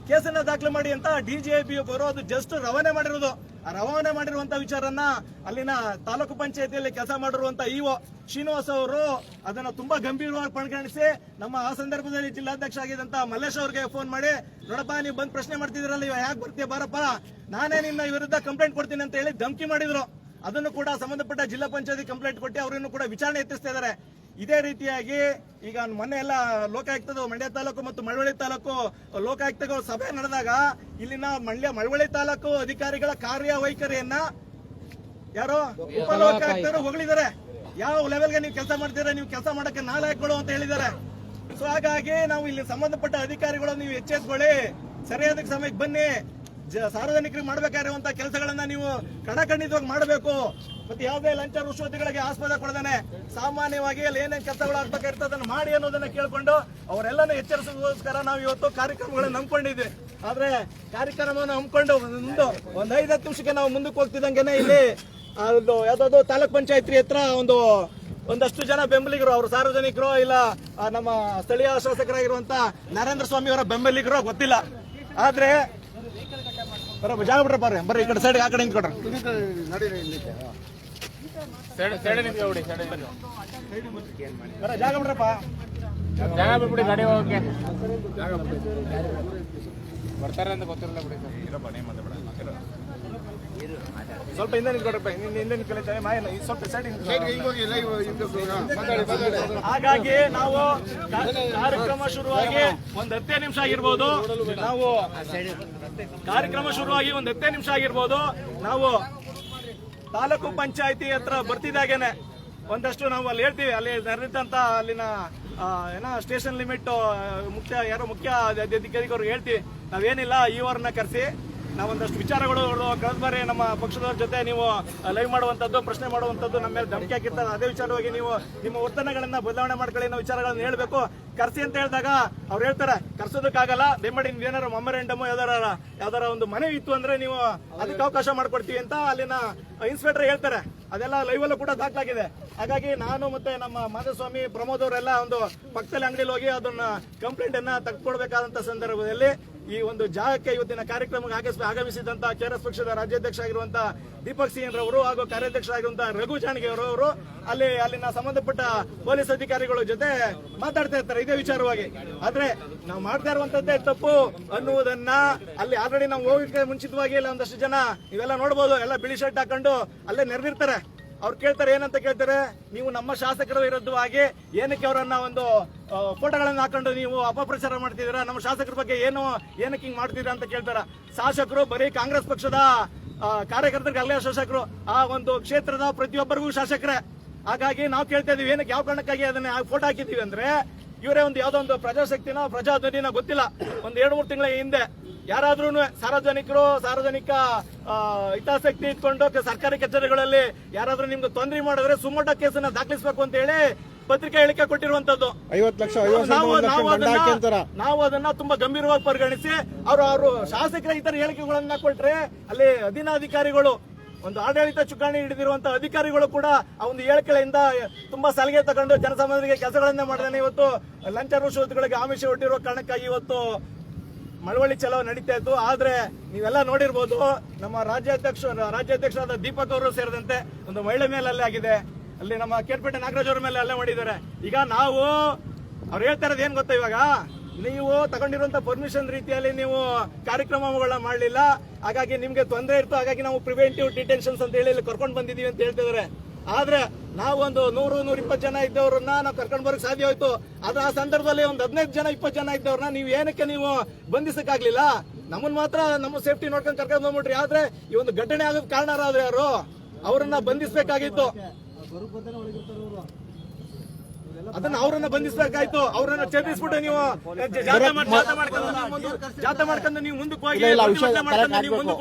ಕೇಸನ್ನ ದಾಖಲೆ ಮಾಡಿ ಅಂತ DGIP ಅದು ಜಸ್ಟ್ ರವಾನೆ ಮಾಡಿರೋದು. ಆ ರವಾನೆ ಮಾಡಿರುವಂತ ವಿಚಾರನ್ನ ಅಲ್ಲಿನ ತಾಲೂಕು ಪಂಚಾಯತಿಯಲ್ಲಿ ಕೆಲಸ ಮಾಡಿರುವಂತ EO ಶ್ರೀನಿವಾಸ್ ಅವರು ಅದನ್ನ ತುಂಬಾ ಗಂಭೀರವಾಗಿ ಪರಿಗಣಿಸಿ ನಮ್ಮ ಆ ಸಂದರ್ಭದಲ್ಲಿ ಜಿಲ್ಲಾಧ್ಯಕ್ಷ ಆಗಿದ್ದಂತ ಮಲ್ಲೇಶ್ ಅವ್ರಿಗೆ ಫೋನ್ ಮಾಡಿ, ನೋಡಪ್ಪ ನೀವು ಬಂದು ಪ್ರಶ್ನೆ ಮಾಡ್ತಿದ್ರಲ್ಲ, ಇವಾಗ ಯಾಕೆ ಬರ್ತೀಯ ಬಾರಪ್ಪ, ನಾನೇ ನಿನ್ನ ವಿರುದ್ಧ ಕಂಪ್ಲೇಂಟ್ ಕೊಡ್ತೀನಿ ಅಂತ ಹೇಳಿ ಧಮಕಿ ಮಾಡಿದ್ರು. ಅದನ್ನು ಕೂಡ ಸಂಬಂಧಪಟ್ಟ ಜಿಲ್ಲಾ ಪಂಚಾಯತಿ ಕಂಪ್ಲೇಂಟ್ ಕೊಟ್ಟು ಅವರನ್ನು ಕೂಡ ವಿಚಾರಣೆ ಎತ್ತಿಸ್ತಾ ಇದ್ದಾರೆ. ಇದೇ ರೀತಿಯಾಗಿ ಈಗ ಮೊನ್ನೆ ಎಲ್ಲ ಲೋಕಾಯುಕ್ತದ ಮಂಡ್ಯ ತಾಲೂಕು ಮತ್ತು ಮಳವಳ್ಳಿ ತಾಲೂಕು ಲೋಕಾಯುಕ್ತಗಳು ಸಭೆ ನಡೆದಾಗ ಇಲ್ಲಿನ ಮಳವಳ್ಳಿ ತಾಲೂಕು ಅಧಿಕಾರಿಗಳ ಕಾರ್ಯವೈಖರಿಯನ್ನ ಯಾರೋ ಉಪ ಲೋಕಾಯುಕ್ತರು ಹೊಗಳಿದ್ದಾರೆ. ಯಾವ ಲೆವೆಲ್ಗೆ ನೀವು ಕೆಲಸ ಮಾಡ್ತೀರಾ, ನೀವು ಕೆಲಸ ಮಾಡಕ್ಕೆ ನಾಲಾಯಕ್ಗಳು ಅಂತ ಹೇಳಿದ್ದಾರೆ. ಸೊ ಹಾಗಾಗಿ ನಾವು ಇಲ್ಲಿ ಸಂಬಂಧಪಟ್ಟ ಅಧಿಕಾರಿಗಳು ನೀವು ಎಚ್ಚೆತ್ಕೊಳ್ಳಿ, ಸರಿಯಾದ ಸಮಯಕ್ಕೆ ಬನ್ನಿ, ಸಾರ್ವಜನಿಕರಿಗೆ ಮಾಡಬೇಕಾಗಿರುವಂತಹ ಕೆಲಸಗಳನ್ನ ನೀವು ಕಡಖಂಡಿತವಾಗಿ ಮಾಡಬೇಕು. ಮತ್ತೆ ಯಾವುದೇ ಲಂಚ ರುಶ್ವತಿಗಳಿಗೆ ಆಸ್ಪದ ಕೊಡದಾನೆ ಸಾಮಾನ್ಯವಾಗಿ ಅಲ್ಲಿ ಏನೇನು ಕೆಲಸಗಳು ಆಗ್ಬೇಕಾಗಿರ್ತದೆ ಅದನ್ನ ಮಾಡಿ ಅನ್ನೋದನ್ನ ಕೇಳ್ಕೊಂಡು ಅವರೆಲ್ಲನೂ ಎಚ್ಚರಿಸೋದಕ್ಕೋಸ್ಕರ ನಾವು ಇವತ್ತು ಕಾರ್ಯಕ್ರಮಗಳನ್ನು ಹಮ್ಮಿಕೊಂಡಿದ್ವಿ. ಆದ್ರೆ ಕಾರ್ಯಕ್ರಮವನ್ನು ಹಮ್ಮಿಕೊಂಡು ಒಂದು 5-10 ನಿಮಿಷಕ್ಕೆ ನಾವು ಮುಂದಕ್ಕೆ ಹೋಗ್ತಿದ್ದಂಗೆನೆ ಇಲ್ಲಿ ಯಾವ್ದಾದ್ರು ತಾಲೂಕ್ ಪಂಚಾಯತ್ರಿ ಹತ್ರ ಒಂದಷ್ಟು ಜನ ಬೆಂಬಲಿಗರು, ಅವರು ಸಾರ್ವಜನಿಕರು ಇಲ್ಲ ನಮ್ಮ ಸ್ಥಳೀಯ ಶಾಸಕರಾಗಿರುವಂತ ನರೇಂದ್ರ ಸ್ವಾಮಿ ಅವರ ಬೆಂಬಲಿಗರು ಗೊತ್ತಿಲ್ಲ. ಆದ್ರೆ ಜಾಗ ಬಿಡ್ರಪ್ಪ, ಬರ್ರಿ ಈ ಕಡೆ ಸೈಡ್, ಆ ಕಡೆ ನಿಂತ್ಕೊಡ್ರಿ, ಜಾಗ ಬಿಡ್ರಪ್ಪ, ಜಾಗ ಬಿಟ್ಬಿಡಿ, ಗಾಡಿ ಹೋಗಕ್ಕೆ ಬರ್ತಾರೆ ಅಂತ ಗೊತ್ತಿರಲ್ಲ ಬಿಡಿ ಸ್ವಲ್ಪ ಹಿಂದೆ ನಿಂತ್ಕೊಡ್ರಪ್ಪ, ಹಿಂದೆ ನಿಂತ್ಕೊಳ್ಳಿ, ಸ್ವಲ್ಪ ಸೈಡ್. ಹಾಗಾಗಿ ನಾವು ಕಾರ್ಯಕ್ರಮ ಶುರುವಾಗಿ ಒಂದು 10 ನಿಮಿಷ ಆಗಿರ್ಬೋದು, ನಾವು ಕಾರ್ಯಕ್ರಮ ಶುರುವಾಗಿ ಒಂದು 10 ನಿಮಿಷ ಆಗಿರ್ಬೋದು, ನಾವು ತಾಲೂಕು ಪಂಚಾಯತಿ ಹತ್ರ ಬರ್ತಿದ್ದಾಗೇನೆ ಒಂದಷ್ಟು ನಾವು ಅಲ್ಲಿ ಹೇಳ್ತೀವಿ, ಅಲ್ಲಿ ನಡೆದಂತ ಅಲ್ಲಿನ ಏನೋ ಸ್ಟೇಷನ್ ಲಿಮಿಟ್ ಮುಖ್ಯ ಅಧಿಕಾರಿಗಳು ಹೇಳ್ತೀವಿ, ನಾವೇನಿಲ್ಲ ಇವರನ್ನ ಕರೆಸಿ ನಾವೊಂದಷ್ಟು ವಿಚಾರಗಳು ಕಳೆದ ಬಾರಿ ನಮ್ಮ ಪಕ್ಷದವ್ರ ಜೊತೆ ನೀವು ಲೈವ್ ಮಾಡುವಂತದ್ದು, ಪ್ರಶ್ನೆ ಮಾಡುವಂತದ್ದು ನಮ್ಮ ಮೇಲೆ ಧಮಕಿ ಹಾಕಿರ್ತಾರೆ. ಅದೇ ವಿಚಾರವಾಗಿ ನೀವು ನಿಮ್ಮ ವರ್ತನೆಗಳನ್ನ ಬದಲಾವಣೆ ಮಾಡ್ಕೊಳ್ಳಿ, ನಾವು ವಿಚಾರಗಳನ್ನ ಹೇಳ್ಬೇಕು, ಕರ್ಸಿ ಅಂತ ಹೇಳಿದಾಗ ಅವ್ರು ಹೇಳ್ತಾರೆ ಕರ್ಸೋದಕ್ಕಾಗಲ್ಲ, ದಯಮಾಡಿ ನೀವೇನಾರು ಮೆಮೊರೆಂಡಮ್ ಯಾವ್ದಾರ ಒಂದು ಮನವಿ ಇತ್ತು ಅಂದ್ರೆ ನೀವು ಅದಕ್ಕೆ ಅವಕಾಶ ಮಾಡ್ಕೊಡ್ತೀವಿ ಅಂತ ಅಲ್ಲಿನ ಇನ್ಸ್ಪೆಕ್ಟರ್ ಹೇಳ್ತಾರೆ. ಅದೆಲ್ಲ ಲೈವ್ ಅಲ್ಲೂ ಕೂಡ ದಾಖಲಾಗಿದೆ. ಹಾಗಾಗಿ ನಾನು ಮತ್ತೆ ನಮ್ಮ ಮಾಧುಸ್ವಾಮಿ ಪ್ರಮೋದ್ ಅವರೆಲ್ಲ ಒಂದು ಪಕ್ಕದಲ್ಲಿ ಅಂಗಡಿಯಲ್ಲಿ ಹೋಗಿ ಅದನ್ನ ಕಂಪ್ಲೇಂಟ್ ಅನ್ನ ತೆಗೆದುಕೊಡ್ಬೇಕಾದಂತ ಸಂದರ್ಭದಲ್ಲಿ ಈ ಒಂದು ಜಾಗಕ್ಕೆ ಇವತ್ತಿನ ಕಾರ್ಯಕ್ರಮಕ್ಕೆ ಆಗಮಿಸಿದಂತ ಕೆಆರ್ಎಸ್ ಪಕ್ಷದ ರಾಜ್ಯಾಧ್ಯಕ್ಷ ಆಗಿರುವಂತಹ ದೀಪಕ್ ಸಿಂಗ್ ರವರು ಹಾಗೂ ಕಾರ್ಯಾಧ್ಯಕ್ಷರಾಗಿರುವಂತಹ ರಘು ಜಾಣಗಿ ಅವರು ಅಲ್ಲಿನ ಸಂಬಂಧಪಟ್ಟ ಪೊಲೀಸ್ ಅಧಿಕಾರಿಗಳ ಜೊತೆ ಮಾತಾಡ್ತಾ ಇರ್ತಾರೆ ಇದೇ ವಿಚಾರವಾಗಿ. ಆದ್ರೆ ನಾವು ಮಾಡ್ತಾ ಇರುವಂತದ್ದೇ ತಪ್ಪು ಅನ್ನುವುದನ್ನ ಅಲ್ಲಿ ಆಲ್ರೆಡಿ ನಾವು ಹೋಗೋಕೆ ಮುಂಚಿತವಾಗಿ ಇಲ್ಲ ಒಂದಷ್ಟು ಜನ ಇವೆಲ್ಲ ನೋಡಬಹುದು, ಎಲ್ಲ ಬಿಳಿ ಶರ್ಟ್ ಹಾಕೊಂಡು ಅಲ್ಲೇ ನೆರೆದಿರ್ತಾರೆ. ಅವ್ರು ಕೇಳ್ತಾರೆ, ಏನಂತ ಕೇಳ್ತಾರೆ, ನೀವು ನಮ್ಮ ಶಾಸಕರ ವಿರುದ್ಧವಾಗಿ ಏನಕ್ಕೆ ಅವರನ್ನ ಒಂದು ಫೋಟೋಗಳನ್ನ ಹಾಕೊಂಡು ನೀವು ಅಪಪ್ರಚಾರ ಮಾಡ್ತಿದ್ದೀರಾ, ನಮ್ಮ ಶಾಸಕರ ಬಗ್ಗೆ ಏನಕ್ಕೆ ಹಿಂಗ್ ಮಾಡ್ತಿದ್ದೀರಾ ಅಂತ ಕೇಳ್ತಾರ. ಶಾಸಕರು ಬರೀ ಕಾಂಗ್ರೆಸ್ ಪಕ್ಷದ ಕಾರ್ಯಕರ್ತರಿಗೆ ಅಲ್ಲೇ ಶಾಸಕರು, ಆ ಒಂದು ಕ್ಷೇತ್ರದ ಪ್ರತಿಯೊಬ್ಬರಿಗೂ ಶಾಸಕರೇ. ಹಾಗಾಗಿ ನಾವು ಕೇಳ್ತಾ ಇದೀವಿ, ಏನಕ್ಕೆ ಯಾವ ಕಾರಣಕ್ಕಾಗಿ ಅದನ್ನ ಫೋಟೋ ಹಾಕಿದೀವಿ ಅಂದ್ರೆ, ಇವರೇ ಒಂದು ಯಾವ್ದೋ ಒಂದು ಪ್ರಜಾಶಕ್ತಿನೋ ಪ್ರಜಾಧ್ವನಿನೋ ಗೊತ್ತಿಲ್ಲ, ಒಂದ್ 2-3 ತಿಂಗಳ ಹಿಂದೆ ಯಾರಾದ್ರೂ ಸಾರ್ವಜನಿಕ ಹಿತಾಸಕ್ತಿ ಇಟ್ಕೊಂಡು ಸರ್ಕಾರಿ ಕಚೇರಿಗಳಲ್ಲಿ ಯಾರಾದ್ರೂ ನಿಮ್ಗೆ ತೊಂದರೆ ಮಾಡಿದ್ರೆ ಸುಮೋಟೋ ಕೇಸನ್ನ ದಾಖಲಿಸಬೇಕು ಅಂತ ಹೇಳಿ ಪತ್ರಿಕೆ ಹೇಳಿಕೆ ಕೊಟ್ಟಿರುವಂತದ್ದು. 50 ಲಕ್ಷ ನಾವು ಅದನ್ನ ತುಂಬಾ ಗಂಭೀರವಾಗಿ ಪರಿಗಣಿಸಿ ಅವರು ಶಾಸಕರ ಇತರ ಹೇಳಿಕೆಗಳನ್ನ ಕೊಟ್ರೆ ಅಲ್ಲಿ ಅಧೀನಾಧಿಕಾರಿಗಳು, ಒಂದು ಆಡಳಿತ ಚುಕ್ಕಾಣಿ ಹಿಡಿದಿರುವಂತಹ ಅಧಿಕಾರಿಗಳು ಕೂಡ ಆ ಒಂದು ಹೇಳಿಕೆಗಳಿಂದ ತುಂಬಾ ಸಲಿಗೆ ತಗೊಂಡು ಜನಸಾಮಾನ್ಯರಿಗೆ ಕೆಲಸಗಳನ್ನ ಮಾಡಿದಾನೆ. ಇವತ್ತು ಲಂಚ ರುಷವತ್ತುಗಳಿಗೆ ಆಮಿಷ ಒಡ್ಡಿರುವ ಕಾರಣಕ್ಕಾಗಿ ಇವತ್ತು ಮಳವಳ್ಳಿ ಚಲೋ ನಡೀತಾ ಇತ್ತು. ಆದ್ರೆ ನೀವೆಲ್ಲ ನೋಡಿರ್ಬೋದು, ನಮ್ಮ ರಾಜ್ಯಾಧ್ಯಕ್ಷರಾದ ದೀಪಕ್ ಅವರು ಸೇರಿದಂತೆ ಒಂದು ಮಹಿಳೆ ಮೇಲೆ ಹಲ್ಲೆ ಆಗಿದೆ. ಅಲ್ಲಿ ನಮ್ಮ ಕೇರ್ಪೇಟೆ ನಾಗರಾಜ್ ಅವರ ಮೇಲೆ ಹಲ್ಲೆ ಮಾಡಿದ್ದಾರೆ. ಈಗ ನಾವು ಅವ್ರು ಹೇಳ್ತಾ ಇರೋದು ಏನ್ ಗೊತ್ತಾ, ಇವಾಗ ನೀವು ತಗೊಂಡಿರುವಂತ ಪರ್ಮಿಷನ್ ರೀತಿಯಲ್ಲಿ ನೀವು ಕಾರ್ಯಕ್ರಮಗಳನ್ನ ಮಾಡಲಿಲ್ಲ, ಹಾಗಾಗಿ ನಿಮ್ಗೆ ತೊಂದರೆ ಇತ್ತು, ಹಾಗಾಗಿ ನಾವು ಪ್ರಿವೆಂಟಿವ್ ಡಿಟೆನ್ಷನ್ಸ್ ಅಂತ ಹೇಳಿ ಕರ್ಕೊಂಡು ಬಂದಿದೀವಿ ಅಂತ ಹೇಳ್ತಿದ್ದಾರೆ. ಆದ್ರೆ ನಾವು ಒಂದು 100-120 ಜನ ಇದ್ದವ್ರನ್ನ ನಾವು ಕರ್ಕೊಂಡು ಬರಕ್ ಸಾಧ್ಯ ಹೋಯ್ತು. ಆದ್ರೆ ಆ ಸಂದರ್ಭದಲ್ಲಿ ಒಂದು 15-20 ಜನ ಇದ್ದವ್ರನ್ನ ನೀವು ಏನಕ್ಕೆ ನೀವು ಬಂಧಿಸಕ್ಕಾಗ್ಲಿಲ್ಲ? ನಮ್ಮನ್ನ ಮಾತ್ರ ನಮ್ಮ ಸೇಫ್ಟಿ ನೋಡ್ಕೊಂಡು ಕರ್ಕೊಂಡು ಬಂದ್ಬಿಟ್ರಿ. ಆದ್ರೆ ಈ ಒಂದು ಘಟನೆ ಆಗೋದ್ ಕಾರಣರಾದ್ರೆ ಯಾರು, ಅವರನ್ನ ಬಂಧಿಸಬೇಕಾಗಿತ್ತು, ಅವರನ್ನ ಬಂಧಿಸಬೇಕಾಯ್ತು. ಅವರನ್ನ ಚೇತರಿಸ್ಬಿಟ್ಟು ನೀವು ಜಾತ ಮಾಡ್ಕೊಂಡು ನೀವು ಮುಂದಕ್ಕೆ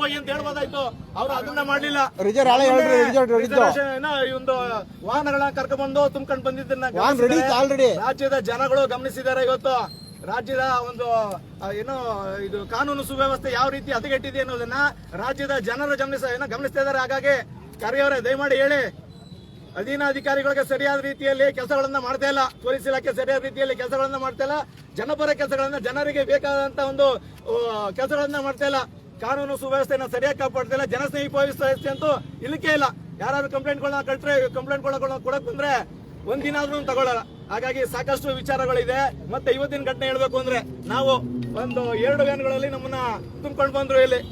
ಹೋಗಿ ಅಂತ ಹೇಳ್ಬೋದಾಯ್ತು. ಅವ್ರು ಅದನ್ನ ಮಾಡ್ಲಿಲ್ಲ. ಈ ಒಂದು ವಾಹನಗಳನ್ನ ಕರ್ಕೊಂಡ್ಬಂದು ತುಂಬ್ಕೊಂಡು ಬಂದಿದ್ದನ್ನ ರಾಜ್ಯದ ಜನಗಳು ಗಮನಿಸಿದ್ದಾರೆ. ಇವತ್ತು ರಾಜ್ಯದ ಒಂದು ಇದು ಕಾನೂನು ಸುವ್ಯವಸ್ಥೆ ಯಾವ ರೀತಿ ಹದಗೆಟ್ಟಿದೆ ಅನ್ನೋದನ್ನ ರಾಜ್ಯದ ಜನರು ಗಮನಿಸ್ತಾ ಇದ್ದಾರೆ. ಹಾಗಾಗಿ ಕರೆಯವರೇ ದಯಮಾಡಿ ಹೇಳಿ, ಅಧೀನಾಧಿಕಾರಿಗಳಿಗೆ ಸರಿಯಾದ ರೀತಿಯಲ್ಲಿ ಕೆಲಸಗಳನ್ನ ಮಾಡ್ತಾ ಇಲ್ಲ, ಪೊಲೀಸ್ ಇಲಾಖೆ ಸರಿಯಾದ ರೀತಿಯಲ್ಲಿ ಕೆಲಸಗಳನ್ನ ಮಾಡ್ತಾ ಇಲ್ಲ, ಜನಪರ ಕೆಲಸಗಳನ್ನ, ಜನರಿಗೆ ಬೇಕಾದಂತ ಒಂದು ಕೆಲಸಗಳನ್ನ ಮಾಡ್ತಾ ಇಲ್ಲ, ಕಾನೂನು ಸುವ್ಯವಸ್ಥೆಯನ್ನ ಸರಿಯಾಗಿ ಕಾಪಾಡ್ತಾ ಇಲ್ಲ, ಜನಸ್ನೇಹಿ ಪೊಲೀಸ್ ವ್ಯವಸ್ಥೆ ಅಂತೂ ಇಲ್ಲಿಕೆ ಇಲ್ಲ. ಯಾರು ಕಂಪ್ಲೇಂಟ್ಗಳನ್ನ ಕೊಡಕ್ ಬಂದ್ರೆ ಒಂದಿನ ಆದ್ರೂ ತಗೊಳ್ಳಲ್ಲ. ಹಾಗಾಗಿ ಸಾಕಷ್ಟು ವಿಚಾರಗಳಿದೆ. ಮತ್ತೆ ಇವತ್ತಿನ ಘಟನೆ ಹೇಳ್ಬೇಕು ಅಂದ್ರೆ, ನಾವು ಒಂದು 2 ವ್ಯಾನ್ಗಳಲ್ಲಿ ನಮ್ಮನ್ನ ತುಂಬಿಕೊಂಡು ಬಂದ್ರು. ಇಲ್ಲಿ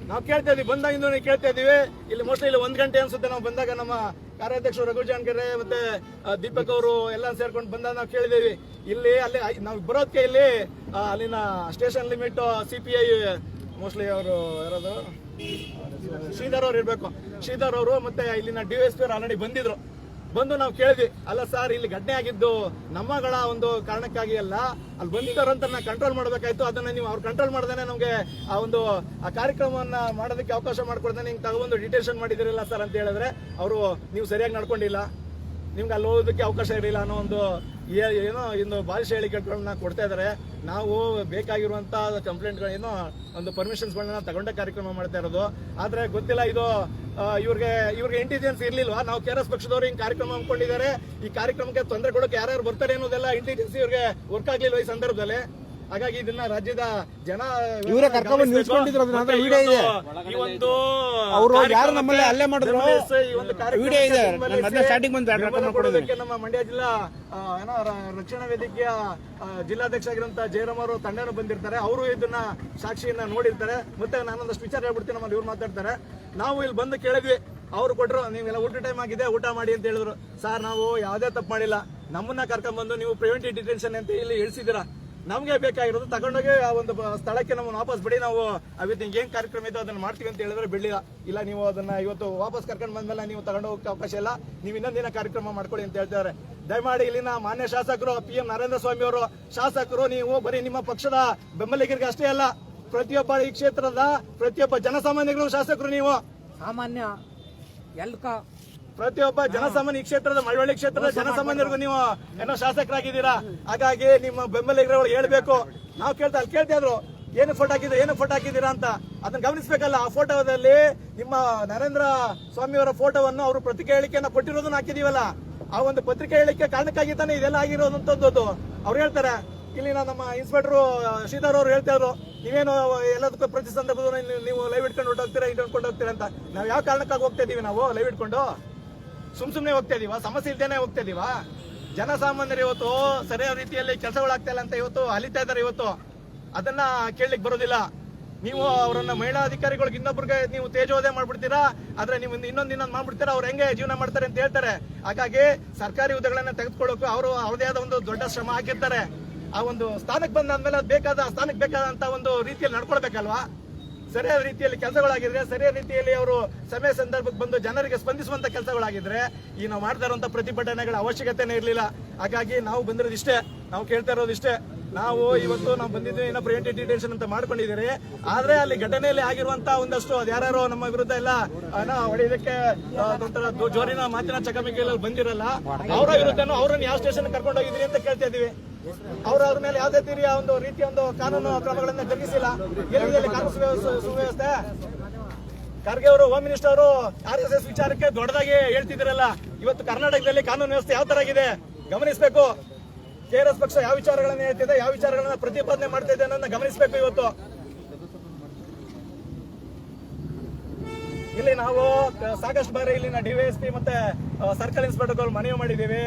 ನಾವು ಕೇಳ್ತಾ ಇದೀವಿ, ಬಂದಾಗಿಂದ ಕೇಳ್ತಾ ಇದೀವಿ. ಇಲ್ಲಿ ಮೋಸ್ಟ್ಲಿ ಇಲ್ಲಿ 1 ಗಂಟೆ ಅನ್ಸುತ್ತೆ ನಾವು ಬಂದಾಗ, ನಮ್ಮ ಕಾರ್ಯಾಧ್ಯಕ್ಷರು ರಘು ಜಾಣಗಿ ಮತ್ತೆ ದೀಪಕ್ ಅವರು ಎಲ್ಲ ಸೇರ್ಕೊಂಡು ಬಂದಾಗ ನಾವು ಕೇಳಿದೇವಿ. ಇಲ್ಲಿ ನಾವು ಬರೋದಕ್ಕೆ ಇಲ್ಲಿ ಅಲ್ಲಿನ ಸ್ಟೇಷನ್ ಲಿಮಿಟ್ CPI ಮೋಸ್ಟ್ಲಿ ಅವರು ಯಾರಾದ್ರು ಶ್ರೀಧರ್ ಅವ್ರು ಇರ್ಬೇಕು, ಶ್ರೀಧರ್ ಅವರು ಮತ್ತೆ ಇಲ್ಲಿನ DSP ಅವರು ಆಲ್ರೆಡಿ ಬಂದಿದ್ರು. ಬಂದು ನಾವು ಕೇಳಿದ್ವಿ, ಅಲ್ಲ ಸರ್ ಇಲ್ಲಿ ಘಟನೆ ಆಗಿದ್ದು ನಮ್ಮಗಳ ಒಂದು ಕಾರಣಕ್ಕಾಗಿ ಅಲ್ಲ, ಅಲ್ಲಿ ಬಂದಿದ್ದವ್ರಂತ ಕಂಟ್ರೋಲ್ ಮಾಡಬೇಕಾಯ್ತು. ಅದನ್ನ ನೀವು ಅವ್ರು ಕಂಟ್ರೋಲ್ ಮಾಡ್ದೇನೆ ನಮ್ಗೆ ಆ ಕಾರ್ಯಕ್ರಮವನ್ನ ಮಾಡೋದಕ್ಕೆ ಅವಕಾಶ ಮಾಡ್ಕೊಡ್ದೇನೆ ಹಿಂಗ್ ತಗೊಂಡು ಡಿಟೇಷನ್ ಮಾಡಿದಿರಲ್ಲ ಸರ್ ಅಂತ ಹೇಳಿದ್ರೆ, ಅವರು ನೀವು ಸರಿಯಾಗಿ ನಡ್ಕೊಂಡಿಲ್ಲ, ನಿಮ್ಗೆ ಅಲ್ಲಿ ಹೋಗೋದಕ್ಕೆ ಅವಕಾಶ ಇರಲಿಲ್ಲ ಅನ್ನೋ ಒಂದು ಇನ್ನು ಭಾಷೆ ಹೇಳಿಕೆಗಳನ್ನ ಕೊಡ್ತಾ ಇದಾರೆ. ನಾವು ಬೇಕಾಗಿರುವಂತ ಕಂಪ್ಲೇಂಟ್ಗಳೇನೋ ಒಂದು ಪರ್ಮಿಷನ್ಸ್ಗಳನ್ನ ತಗೊಂಡೆ ಕಾರ್ಯಕ್ರಮ ಮಾಡ್ತಾ ಇರೋದು. ಆದ್ರೆ ಗೊತ್ತಿಲ್ಲ ಇದು ಇವ್ರಿಗೆ ಇಂಟೆಲಿಜೆನ್ಸ್ ಇರ್ಲಿಲ್ವಾ? ನಾವು KRS ಪಕ್ಷದವರು ಹಿಂಗ್ ಕಾರ್ಯಕ್ರಮ ಹಮ್ಮಿಕೊಂಡಿದ್ದಾರೆ, ಈ ಕಾರ್ಯಕ್ರಮಕ್ಕೆ ತೊಂದರೆ ಕೊಡೋಕೆ ಯಾರ್ಯಾರು ಬರ್ತಾರೆ ಅನ್ನೋದೆಲ್ಲ ಇಂಟೆಲಿಜೆನ್ಸ್ ಇವ್ರಿಗೆ ವರ್ಕ್ ಆಗ್ಲಿಲ್ವ ಈ ಸಂದರ್ಭದಲ್ಲಿ? ಹಾಗಾಗಿ ಇದನ್ನ ರಾಜ್ಯದ ಜನ ಇವರೇ ಕರ್ಕೊಂಡು ನಿಲ್ಸ್ಕೊಂಡಿದ್ರು. ಅದನ್ನ ವಿಡಿಯೋ ಇದೆ, ಅವರು ಯಾರು ನಮ್ಮಲ್ಲಿ ಹಲ್ಲೆ ಮಾಡಿದ್ರು ವಿಡಿಯೋ ಇದೆ. ಸ್ಟಾರ್ಟಿಂಗ್ ಬಂದು ನಮ್ಮ ಮಂಡ್ಯ ಜಿಲ್ಲಾ ರಕ್ಷಣಾ ವೇದಿಕೆಯ ಜಿಲ್ಲಾಧ್ಯಕ್ಷ ಆಗಿರುವಂತಹ ಜಯರಾಮ್ ಅವರು ತಂಡನೂ ಬಂದಿರ್ತಾರೆ. ಅವರು ಇದನ್ನ ಸಾಕ್ಷಿಯನ್ನ ನೋಡಿರ್ತಾರೆ. ಮತ್ತೆ ನಾನೊಂದಷ್ಟು ವಿಚಾರ ಹೇಳ್ಬಿಡ್ತೀನಿ, ನಮ್ಮಲ್ಲಿ ಇವ್ರು ಮಾತಾಡ್ತಾರೆ. ನಾವು ಇಲ್ಲಿ ಬಂದು ಕೇಳಿದ್ವಿ, ಅವ್ರು ಕೊಟ್ಟರು, ನೀವೆಲ್ಲ ಊಟ ಟೈಮ್ ಆಗಿದೆ ಊಟ ಮಾಡಿ ಅಂತ ಹೇಳಿದ್ರು. ಸರ್ ನಾವು ಯಾವುದೇ ತಪ್ಪು ಮಾಡಿಲ್ಲ, ನಮ್ಮನ್ನ ಕರ್ಕೊಂಡ್ ಬಂದು ನೀವು ಪ್ರಿವೆಂಟಿವ್ ಡಿಟೆನ್ಷನ್ ಅಂತ ಇಲ್ಲಿ ಇಳಿಸಿದ್ದೀರಾ, ನಮ್ಗೆ ಬೇಕಾಗಿರೋದು ತಗೊಂಡೋಗಿ ಆ ಒಂದು ಸ್ಥಳಕ್ಕೆ ನಮ್ಮನ್ನು ವಾಪಸ್ ಬಿಡಿ, ನಾವು ಅವತ್ತು ಏನ್ ಕಾರ್ಯಕ್ರಮ ಇದ್ದೋ ಅದನ್ನ ಮಾಡ್ತೀವಿ ಅಂತ ಹೇಳಿದ್ರೆ ಬಿಡ್ಲಿಲ್ಲ. ಇಲ್ಲ ನೀವು ಅದನ್ನ ಇವತ್ತು ವಾಪಸ್ ಕರ್ಕೊಂಡು ಬಂದ್ಮೇಲೆ ನೀವು ತಗೊಂಡು ಹೋಗಕ್ಕೆ ಅವಕಾಶ ಇಲ್ಲ, ನೀವು ಇನ್ನೊಂದಿನ ಕಾರ್ಯಕ್ರಮ ಮಾಡ್ಕೊಳ್ಳಿ ಅಂತ ಹೇಳ್ತಾರೆ. ದಯಮಾಡಿ ಇಲ್ಲಿನ ಮಾನ್ಯ ಶಾಸಕರು PM ನರೇಂದ್ರ ಸ್ವಾಮಿ ಅವರು ಶಾಸಕರು, ನೀವು ಬರೀ ನಿಮ್ಮ ಪಕ್ಷದ ಬೆಂಬಲಿಗರಿಗೆ ಅಷ್ಟೇ ಅಲ್ಲ, ಪ್ರತಿಯೊಬ್ಬ ಈ ಕ್ಷೇತ್ರದ ಪ್ರತಿಯೊಬ್ಬ ಜನಸಾಮಾನ್ಯಗಳು ಶಾಸಕರು. ನೀವು ಸಾಮಾನ್ಯ ಪ್ರತಿಯೊಬ್ಬ ಜನಸಾಮಾನ್ಯ ಈ ಕ್ಷೇತ್ರದ ಮಳವಳ್ಳಿ ಕ್ಷೇತ್ರದ ಜನಸಾಮಾನ್ಯರಿಗೂ ನೀವು ಏನೋ ಶಾಸಕರಾಗಿದ್ದೀರಾ. ಹಾಗಾಗಿ ನಿಮ್ಮ ಬೆಂಬಲಿಗರು ಹೇಳ್ಬೇಕು. ನಾವು ಕೇಳ್ತಾ ಇದ್ರು, ಏನು ಫೋಟೋ ಹಾಕಿದ್ದೀರಾ ಅಂತ, ಅದನ್ನ ಗಮನಿಸಬೇಕಲ್ಲ. ಆ ಫೋಟೋದಲ್ಲಿ ನಿಮ್ಮ ನರೇಂದ್ರ ಸ್ವಾಮಿ ಅವರ ಫೋಟೋವನ್ನು ಅವರು ಪತ್ರಿಕೆ ಹೇಳಿಕೆಯನ್ನ ಕೊಟ್ಟಿರೋದನ್ನ ಹಾಕಿದೀವಲ್ಲ, ಆ ಒಂದು ಪತ್ರಿಕೆ ಹೇಳಿಕೆ ಕಾರಣಕ್ಕಾಗಿ ತಾನೇ ಇದೆಲ್ಲ ಆಗಿರೋದಂತದ್ದು. ಅವ್ರು ಹೇಳ್ತಾರೆ ಇಲ್ಲಿನ ನಮ್ಮ ಇನ್ಸ್ಪೆಕ್ಟರ್ ಶ್ರೀಧರ್ ಅವರು ಹೇಳ್ತಾ ಇದ್ರು, ನೀವೇನು ಎಲ್ಲದಕ್ಕೂ ಪ್ರತಿ ಸಂದರ್ಭದಲ್ಲೂ ನೀವು ಲೈವ್ ಇಟ್ಕೊಂಡು ಹೊರಟೋಗ್ತೀರಾ, ಇಟ್ಕೊಂಡು ಹೋಗ್ತೀರಾ ಅಂತ. ನಾವು ಯಾವ ಕಾರಣಕ್ಕಾಗಿ ಹೋಗ್ತಾ ಇದೀವಿ? ನಾವು ಲೈವ್ ಇಟ್ಕೊಂಡು ಸುಮ್ನೆ ಹೋಗ್ತಾ ಇದೀವ? ಸಮಸ್ಯೆ ಇಲ್ದೇನೆ ಹೋಗ್ತಾ ಇದೀವ? ಜನಸಾಮಾನ್ಯರು ಇವತ್ತು ಸರಿಯಾದ ರೀತಿಯಲ್ಲಿ ಕೆಲಸಗಳಾಗ್ತಾ ಇಲ್ಲ ಅಂತ ಇವತ್ತು ಅಲಿತಾ ಇದಾರೆ. ಇವತ್ತು ಅದನ್ನ ಕೇಳಲಿಕ್ಕೆ ಬರೋದಿಲ್ಲ. ನೀವು ಅವರನ್ನ ಮಹಿಳಾ ಅಧಿಕಾರಿಗಳಿಗೆ ಇನ್ನೊಬ್ರಿಗೆ ನೀವು ತೇಜೋವಧೆ ಮಾಡ್ಬಿಡ್ತೀರಾ, ಆದ್ರೆ ನೀವು ಇನ್ನೊಂದು ಮಾಡ್ಬಿಡ್ತೀರಾ, ಅವ್ರು ಹೆಂಗೆ ಜೀವನ ಮಾಡ್ತಾರೆ ಅಂತ ಹೇಳ್ತಾರೆ. ಹಾಗಾಗಿ ಸರ್ಕಾರಿ ಹುದ್ದೆಗಳನ್ನ ತೆಗೆದುಕೊಳ್ಳೋಕೆ ಅವರು ಅವರದೇ ಆದ ಒಂದು ದೊಡ್ಡ ಶ್ರಮ ಹಾಕಿರ್ತಾರೆ. ಆ ಒಂದು ಸ್ಥಾನಕ್ಕೆ ಬಂದಾದ್ಮೇಲೆ ಅದು ಸ್ಥಾನಕ್ಕೆ ಬೇಕಾದಂತ ಒಂದು ರೀತಿಯಲ್ಲಿ ನಡ್ಕೊಳ್ಬೇಕಲ್ವಾ? ಸರಿಯಾದ ರೀತಿಯಲ್ಲಿ ಕೆಲಸಗಳಾಗಿದ್ರೆ, ಸರಿಯಾದ ರೀತಿಯಲ್ಲಿ ಅವರು ಸಮಯ ಸಂದರ್ಭಕ್ಕೆ ಬಂದು ಜನರಿಗೆ ಸ್ಪಂದಿಸುವಂತ ಕೆಲಸಗಳಾಗಿದ್ರೆ ಈ ನಾವು ಮಾಡ್ತಾ ಇರುವಂತ ಪ್ರತಿಭಟನೆಗಳ ಅವಶ್ಯಕತೆನೇ ಇರಲಿಲ್ಲ. ಹಾಗಾಗಿ ನಾವು ಬಂದಿರೋದಿಷ್ಟೇ, ನಾವು ಕೇಳ್ತಾ ಇರೋದಿಷ್ಟೇ. ನಾವು ಇವತ್ತು ನಾವು ಬಂದಿದ್ದೀವಿ, ಏನೋ ಪ್ರಿವೆಂಟಿವ್ ಡಿಟೆನ್ಷನ್ ಅಂತ ಮಾಡ್ಕೊಂಡಿದ್ದೀರಿ. ಆದ್ರೆ ಅಲ್ಲಿ ಘಟನೆಯಲ್ಲಿ ಆಗಿರುವಂತ ಒಂದಷ್ಟು ಅದು ಯಾರ್ಯಾರೋ ನಮ್ಮ ವಿರುದ್ಧ ಎಲ್ಲ ಹೊಡೆಯೋದಕ್ಕೆ ಜೋರಿನ ಮಾತಿನ ಚಕಮಕಿಯಲ್ಲಿ ಬಂದಿರಲ್ಲ, ಅವರ ವಿರುದ್ಧನೂ ಅವ್ರನ್ನ ಯಾವ ಸ್ಟೇಷನ್ ಕರ್ಕೊಂಡು ಹೋಗಿದ್ರಿ ಅಂತ ಕೇಳ್ತಾ ಇದೀವಿ. ಅವ್ರ ಮೇಲೆ ಯಾವುದೇ ರೀತಿಯ ಒಂದು ಕಾನೂನು ಕ್ರಮಗಳನ್ನ ಜರುಗಿಸಿಲ್ಲ. ಎಲ್ಲಿದೆ ಕಾನೂನು ಸುವ್ಯವಸ್ಥೆ? ಖರ್ಗೆ ಅವರು, ಹೋಮ್ ಮಿನಿಸ್ಟರ್ ಅವರು RSS ವಿಚಾರಕ್ಕೆ ದೊಡ್ಡದಾಗಿ ಹೇಳ್ತಿದ್ರಲ್ಲ. ಇವತ್ತು ಕರ್ನಾಟಕದಲ್ಲಿ ಕಾನೂನು ವ್ಯವಸ್ಥೆ ಯಾವ ತರ ಆಗಿದೆ ಗಮನಿಸಬೇಕು. KRS ಪಕ್ಷ ಯಾವ ವಿಚಾರಗಳನ್ನ ಹೇಳ್ತಿದೆ, ಯಾವ ವಿಚಾರಗಳನ್ನ ಪ್ರತಿಪಾದನೆ ಮಾಡ್ತಾ ಇದೆ ಅನ್ನೋದನ್ನ ಗಮನಿಸಬೇಕು. ಇವತ್ತು ಇಲ್ಲಿ ನಾವು ಸಾಕಷ್ಟು ಬಾರಿ ಇಲ್ಲಿನ DYSP ಮತ್ತೆ ಸರ್ಕಲ್ ಇನ್ಸ್ಪೆಕ್ಟರ್ ಮನವಿ ಮಾಡಿದ್ದೀವಿ.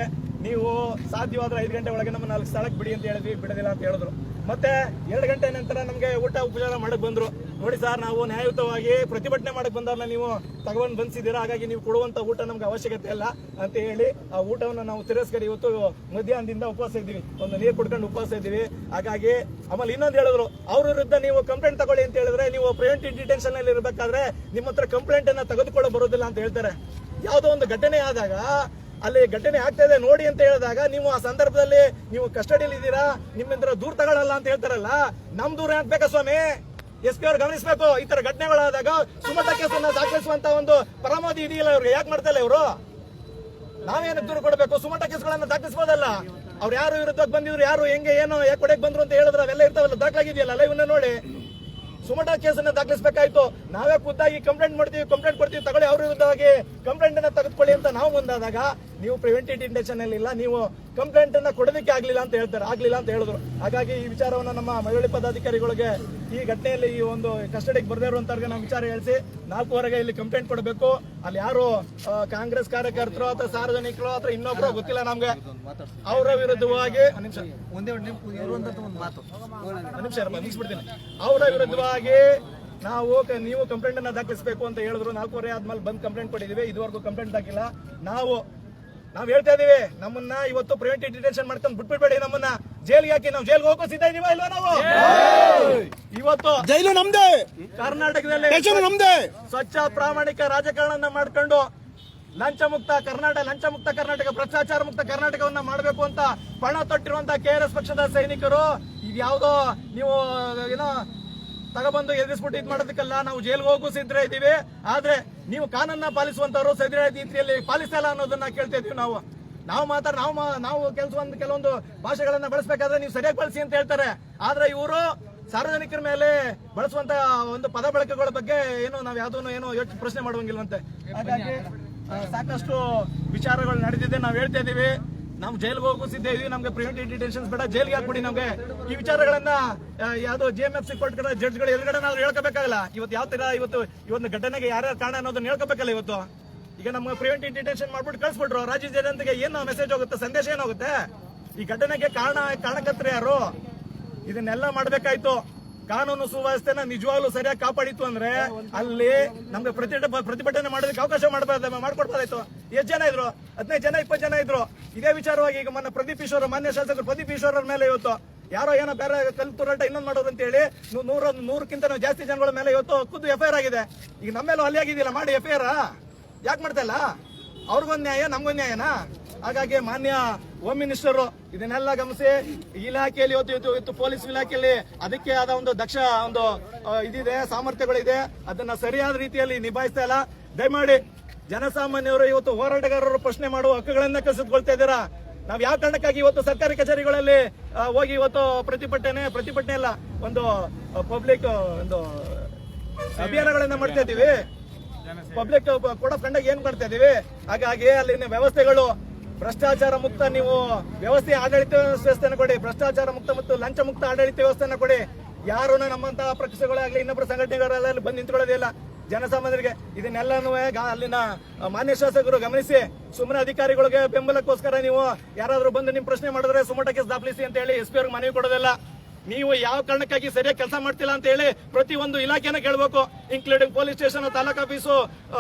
ನೀವು ಸಾಧ್ಯವಾದ್ರೆ 5 ಗಂಟೆ ಒಳಗೆ ನಮ್ಮ 4 ಸ್ಥಳಕ್ಕೆ ಬಿಡಿ ಅಂತ ಹೇಳಿದ್ವಿ, ಬಿಡೋದಿಲ್ಲ ಅಂತ ಹೇಳಿದ್ರು. ಮತ್ತೆ 2 ಗಂಟೆ ನಂತರ ನಮಗೆ ಊಟ ಉಪಚಾರ ಮಾಡಕ್ ಬಂದ್ರು. ನೋಡಿ ಸರ್, ನಾವು ನ್ಯಾಯಯುತವಾಗಿ ಪ್ರತಿಭಟನೆ ಮಾಡಕ್ ಬಂದವ್ರನ್ನ ನೀವು ತಗೊಂಡು ಬಂದಿದ್ದೀರಾ, ಹಾಗಾಗಿ ನೀವು ಕೊಡುವಂತ ಊಟ ನಮ್ಗೆ ಅವಶ್ಯಕತೆ ಇಲ್ಲ ಅಂತ ಹೇಳಿ ಆ ಊಟವನ್ನು ನಾವು ತಿರಸ್ಕರಿ ಇವತ್ತು ಮಧ್ಯಾಹ್ನದಿಂದ ಉಪವಾಸ ಇದ್ದೀವಿ, ಒಂದು ನೀರು ಕುಡ್ಕೊಂಡು ಉಪವಾಸ ಇದ್ದೀವಿ. ಹಾಗಾಗಿ ಆಮೇಲೆ ಇನ್ನೊಂದು ಹೇಳಿದ್ರು, ಅವ್ರ ವಿರುದ್ಧ ನೀವು ಕಂಪ್ಲೇಂಟ್ ತಗೊಳ್ಳಿ ಅಂತ ಹೇಳಿದ್ರೆ, ನೀವು ಪ್ರಿವೆಂಟಿವ್ ಡಿಟೆನ್ಷನ್ ಅಲ್ಲಿ ಇರಬೇಕಾದ್ರೆ ನಿಮ್ಮ ಹತ್ರ ಕಂಪ್ಲೇಂಟ್ ಅನ್ನ ತೆಗೆದುಕೊಳ್ಳ ಬರೋದಿಲ್ಲ ಅಂತ ಹೇಳ್ತಾರೆ. ಯಾವುದೋ ಒಂದು ಘಟನೆ ಆದಾಗ, ಅಲ್ಲಿ ಘಟನೆ ಆಗ್ತಾ ಇದೆ ನೋಡಿ ಅಂತ ಹೇಳಿದಾಗ, ನೀವು ಆ ಸಂದರ್ಭದಲ್ಲಿ ನೀವು ಕಸ್ಟಡಿಯಲ್ಲಿ ಇದ್ದೀರಾ, ನಿಮ್ಮಿಂದ ದೂರ ತಗೊಳ್ಳಲ್ಲ ಅಂತ ಹೇಳ್ತಾರಲ್ಲ. ನಮ್ ದೂರ ಏನ್ಬೇಕಾ ಸ್ವಾಮಿ? SP ಅವ್ರು ಗಮನಿಸಬೇಕು. ಈ ತರ ಘಟನೆಗಳಾದಾಗ ಸುಮಟ ಕೇಸನ್ನ ದಾಖಲಿಸುವಂತ ಒಂದು ಪರಮಾವಧಿ ಇದೆಯಲ್ಲ ಇವ್ರಿಗೆ, ಯಾಕೆ ಮಾಡ್ತಾ ಇಲ್ಲ ಇವರು? ನಾವೇನು ದೂರ ಕೊಡಬೇಕು? ಸುಮಟ ಕೇಸ್ಗಳನ್ನ ದಾಖಲಿಸಬಹುದಲ್ಲ. ಅವ್ರು ಯಾರು ವಿರುದ್ಧ ಬಂದಿದ್ರು, ಯಾರು ಹೆಂಗೆ ಏನು ಯಾಕೆ ಕೊಡಕ್ ಬಂದ್ರು ಅಂತ ಹೇಳಿದ್ರೆ ಅವೆಲ್ಲ ಇರ್ತಾವಲ್ಲ, ದಾಖಲಾಗಿದೆಯಲ್ಲ ಲೈವ್ನ ನೋಡಿ. ಸುಮಟ ಕೇಸನ್ನ ದಾಖಲಿಸಬೇಕಾಯ್ತು. ನಾವೇ ಖುದ್ದಾಗಿ ಕಂಪ್ಲೇಂಟ್ ಮಾಡ್ತೀವಿ, ಕಂಪ್ಲೇಂಟ್ ಕೊಡ್ತೀವಿ, ತಗೊಳ್ಳಿ ಅವ್ರ ವಿರುದ್ಧವಾಗಿ ಕಂಪ್ಲೇಂಟ್ ಅನ್ನ ತೆಗೆದುಕೊಳ್ಳಿ ಅಂತ ನಾವು ಮುಂದಾದಾಗ, ನೀವು ಪ್ರಿವೆಂಟಿವ್ ಡಿಟೆನ್ಷನ್ ಅಲ್ಲಿ ಇಲ್ಲ, ನೀವು ಕಂಪ್ಲೇಂಟ್ ಅನ್ನ ಕೊಡೋದಕ್ಕೆ ಆಗ್ಲಿಲ್ಲ ಅಂತ ಹೇಳಿದ್ರು. ಹಾಗಾಗಿ ಈ ವಿಚಾರವನ್ನ ನಮ್ಮ ಮಹಿಳಾ ಪದಾಧಿಕಾರಿಗಳಿಗೆ ಈ ಘಟನೆಯಲ್ಲಿ ಈ ಒಂದು ಕಸ್ಟಡಿಗೆ ಬರದೇ ಇರುವಂತವ್ರಿಗೆ ನಾವು ವಿಚಾರ ಹೇಳಿಸಿ 4 ಇಲ್ಲಿ ಕಂಪ್ಲೇಂಟ್ ಕೊಡಬೇಕು. ಅಲ್ಲಿ ಯಾರು ಕಾಂಗ್ರೆಸ್ ಕಾರ್ಯಕರ್ತರು ಅಥವಾ ಸಾರ್ವಜನಿಕರು ಅಥವಾ ಇನ್ನೊಬ್ರು ಗೊತ್ತಿಲ್ಲ ನಮ್ಗೆ, ಅವರ ವಿರುದ್ಧವಾಗಿ ಮುಗಿಸ್ಬಿಡ್ತೀನಿ. ಅವರ ವಿರುದ್ಧವಾಗಿ ನೀವು ಕಂಪ್ಲೇಂಟ್ ಅನ್ನ ದಾಖಲಿಸಬೇಕು ಅಂತ ಹೇಳಿದ್ರು. 4:15 ಆದ್ಮೇಲೆ ಬಂದ್ ಕಂಪ್ಲೇಂಟ್ ಕೊಟ್ಟಿದೀವಿ, ಇದುವರೆಗೂ ಕಂಪ್ಲೇಂಟ್ ಹಾಕಿಲ್ಲ. ನಾವು ಹೇಳ್ತಾ ಇದೀವಿ, ನಮ್ಮನ್ನ ಇವತ್ತು ಪ್ರಿವೆಂಟಿವ್ ಡಿಟೆನ್ಷನ್ ಮಾಡ್ಕೊಂಡು ಬಿಟ್ಬಿಡ್ಬೇಡಿ, ನಮ್ಮನ್ನ ಜೈಲ್ಗೆ ಹಾಕಿ ನಾವು ಜೈಲ್ಗೆ ಹೋಗೋ ಸಿದ್ಧ ಇದೀವ ಇಲ್ವಾ? ನಾವು ಇವತ್ತು ಜೈಲು ನಮ್ದೇ, ಕರ್ನಾಟಕದಲ್ಲಿ ನಮ್ದೇ ಸ್ವಚ್ಛ ಪ್ರಾಮಾಣಿಕ ರಾಜಕಾರಣ ಮಾಡ್ಕೊಂಡು ಲಂಚ ಮುಕ್ತ ಕರ್ನಾಟಕ, ಭ್ರಷ್ಟಾಚಾರ ಮುಕ್ತ ಕರ್ನಾಟಕವನ್ನ ಮಾಡಬೇಕು ಅಂತ ಪಣ ತೊಟ್ಟಿರುವಂತಹ KRS ಪಕ್ಷದ ಸೈನಿಕರು ಇದ್ಯಾವುದೋ ನೀವು ಏನೋ ತಗೊಬಂದು ಎದುರಿಸ್ಬಿಟ್ಟು ಇದ್ ಮಾಡೋದಕ್ಕಲ್ಲ. ನಾವು ಜೈಲ್ಗೆ ಹೋಗು ಸಿದ್ಧ ಇದ್ದೀವಿ, ಆದ್ರೆ ನೀವು ಕಾನೂನನ್ನ ಪಾಲಿಸುವಂತವ್ರು ಸರಿಯಾದ ರೀತಿಯಲ್ಲಿ ಪಾಲಿಸಲ್ಲ ಅನ್ನೋದನ್ನ ಕೇಳ್ತಾ ಇದೀವಿ. ನಾವು ಕೆಲವೊಂದು ಭಾಷೆಗಳನ್ನ ಬಳಸಬೇಕಾದ್ರೆ ನೀವು ಸರಿಯಾಗಿ ಬಳಸಿ ಅಂತ ಹೇಳ್ತಾರೆ. ಆದ್ರೆ ಇವರು ಸಾರ್ವಜನಿಕರ ಮೇಲೆ ಬಳಸುವಂತ ಒಂದು ಪದ ಬಳಕೆಗಳ ಬಗ್ಗೆ ನಾವು ಯಾವ್ದೋ ಪ್ರಶ್ನೆ ಮಾಡುವಂಗಿಲ್ವಂತೆ. ಹಾಗಾಗಿ ಸಾಕಷ್ಟು ವಿಚಾರಗಳು ನಡೆದಿದೆ. ನಾವು ಹೇಳ್ತಾ ಇದೀವಿ, ನಾವು ಜೈಲ್ಗೆ ಹೋಗಿಸಿದ್ದೇ ಇದೀವಿ, ನಮ್ಗೆ ಪ್ರಿವೆಂಟಿವ್ ಡಿಟೆನ್ಷನ್ ಬೇಡ, ಜೈಲ್ಗೆ ಹಾಕ್ಬಿಡಿ. ನಮ್ಗೆ ಈ ವಿಚಾರಗಳನ್ನ ಯಾವ್ದೋ JMFC ಕೋರ್ಟ್ ಜಡ್ಜ್ಗಳು ಎದುರುಗಡೆ ನಾವು ಹೇಳ್ಕೋಬೇಕಾಗಲ್ಲ. ಇವತ್ತು ಯಾವ ತರ ಇವತ್ತು ಘಟನೆಗೆ ಯಾರ್ಯಾರು ಕಾರಣ ಅನ್ನೋದನ್ನ ಹೇಳ್ಕೋಬೇಕಲ್ಲ. ಇವತ್ತು ಈಗ ನಮ್ಗೆ ಪ್ರಿವೆಂಟಿವ್ ಡಿಟೆನ್ಷನ್ ಮಾಡ್ಬಿಟ್ಟು ಕಳ್ಸ್ಬಿಟ್ರು, ರಾಜ್ಯ ಜನತೆಗೆ ಏನು ಮೆಸೇಜ್ ಹೋಗುತ್ತೆ, ಸಂದೇಶ ಏನಾಗುತ್ತೆ? ಈ ಘಟನೆಗೆ ಕಾರಣಕರ್ತರು ಯಾರು? ಇದನ್ನೆಲ್ಲ ಮಾಡ್ಬೇಕಾಯ್ತು. ಕಾನೂನು ಸುವ್ಯವಸ್ಥೆನ ನಿಜವಾಗ್ಲೂ ಸರಿಯಾಗಿ ಕಾಪಾಡಿತ್ತು ಅಂದ್ರೆ ಅಲ್ಲಿ ನಮ್ಗೆ ಪ್ರತಿಭಟನೆ ಮಾಡೋದಕ್ಕೆ ಅವಕಾಶ ಮಾಡ್ಕೊಡ್ಬೋದಾಯ್ತು. ಎಷ್ಟು ಜನ ಇದ್ರು? 15 ಜನ 20 ಜನ ಇದ್ರು. ಇದೇ ವಿಚಾರವಾಗಿ ಈಗ ಮಾನ್ಯ ಶಾಸಕರು ಪ್ರದೀಪ್ ಈಶ್ವರ್ ಅವ್ರ ಮೇಲೆ ಇವತ್ತು ಯಾರೋ ಏನೋ ಬೇರೆ ಕಲ್ತುರಾಟ ಇನ್ನೊಂದು ಮಾಡೋದು ಅಂತ ಹೇಳಿ 100ಕ್ಕಿಂತ ಜಾಸ್ತಿ ಜನಗಳ ಮೇಲೆ ಇವತ್ತು ಖುದ್ದು FIR ಆಗಿದೆ. ಈಗ ನಮ್ಮ ಮೇಲೂ ಅಲ್ಲಿ ಆಗಿದೆಯಲ್ಲ, ಮಾಡಿ FIR ಯಾಕೆ ಮಾಡ್ತಾ ಇಲ್ಲ? ಅವ್ರಿಗೊಂದು ನ್ಯಾಯ, ನಮ್ಗೊಂದು ನ್ಯಾಯನಾ? ಹಾಗಾಗಿ ಮಾನ್ಯ ಹೋಮ್ ಮಿನಿಸ್ಟರ್ ಇದನ್ನೆಲ್ಲ ಗಮನಿಸಿ, ಇಲಾಖೆಯಲ್ಲಿ ಇವತ್ತು ಪೊಲೀಸ್ ಇಲಾಖೆಯಲ್ಲಿ ಅದಕ್ಕೆ ಆದ ಒಂದು ದಕ್ಷ ಇದಿದೆ, ಸಾಮರ್ಥ್ಯಗಳಿದೆ, ಅದನ್ನ ಸರಿಯಾದ ರೀತಿಯಲ್ಲಿ ನಿಭಾಯಿಸ್ತಾ ಇಲ್ಲ. ದಯಮಾಡಿ ಜನಸಾಮಾನ್ಯರು ಇವತ್ತು ಹೋರಾಟಗಾರರು ಪ್ರಶ್ನೆ ಮಾಡುವ ಹಕ್ಕುಗಳನ್ನ ಕಸಿದುಕೊಳ್ತಾ ಇದ್ದೀರಾ. ನಾವ್ ಯಾವ ಕಾರಣಕ್ಕಾಗಿ ಇವತ್ತು ಸರ್ಕಾರಿ ಕಚೇರಿಗಳಲ್ಲಿ ಹೋಗಿ ಇವತ್ತು ಪ್ರತಿಭಟನೆ ಅಲ್ಲ, ಒಂದು ಪಬ್ಲಿಕ್ ಒಂದು ಅಭಿಯಾನಗಳನ್ನ ಮಾಡ್ತಾ ಇದೀವಿ, ಪಬ್ಲಿಕ್ ಕೋಡ್ ಆಫ್ ಕಂಡಕ್ಟ್ ಏನ್ ಮಾಡ್ತಾ ಇದೀವಿ. ಹಾಗಾಗಿ ಅಲ್ಲಿನ ವ್ಯವಸ್ಥೆಗಳು ಭ್ರಷ್ಟಾಚಾರ ಮುಕ್ತ ನೀವು ವ್ಯವಸ್ಥೆ ಆಡಳಿತ ವ್ಯವಸ್ಥೆನ ಕೊಡಿ, ಭ್ರಷ್ಟಾಚಾರ ಮುಕ್ತ ಮತ್ತು ಲಂಚ ಮುಕ್ತ ಆಡಳಿತ ವ್ಯವಸ್ಥೆನ ಕೊಡಿ. ಯಾರು ನಮ್ಮಂತಹ ಪಕ್ಷಗಳಾಗ್ಲಿ ಇನ್ನೊಬ್ಬರ ಸಂಘಟನೆಗಳೆಲ್ಲ ಬಂದು ನಿಂತ್ಕೊಳ್ಳೋದಿಲ್ಲ. ಜನಸಾಮಾನ್ಯರಿಗೆ ಇದನ್ನೆಲ್ಲನೂ ಅಲ್ಲಿನ ಮಾನ್ಯ ಶಾಸಕರು ಗಮನಿಸಿ, ಸುಮ್ಮನೆ ಅಧಿಕಾರಿಗಳಿಗೆ ಬೆಂಬಲಕ್ಕೋಸ್ಕರ ನೀವು ಯಾರಾದ್ರೂ ಬಂದು ನಿಮ್ ಪ್ರಶ್ನೆ ಮಾಡಿದ್ರೆ ಸುಮೋಟೋ ಕೇಸ್ ದಾಖಲಿಸಿ ಅಂತ ಹೇಳಿ SP ಅವ್ರಿಗೆ ಮನವಿ ಕೊಡೋದಿಲ್ಲ. ನೀವು ಯಾವ ಕಾರಣಕ್ಕಾಗಿ ಸರಿಯಾಗಿ ಕೆಲಸ ಮಾಡ್ತಿಲ್ಲ ಅಂತ ಹೇಳಿ ಪ್ರತಿಯೊಂದು ಇಲಾಖೆನ ಕೇಳಬೇಕು, including police station, taluk office,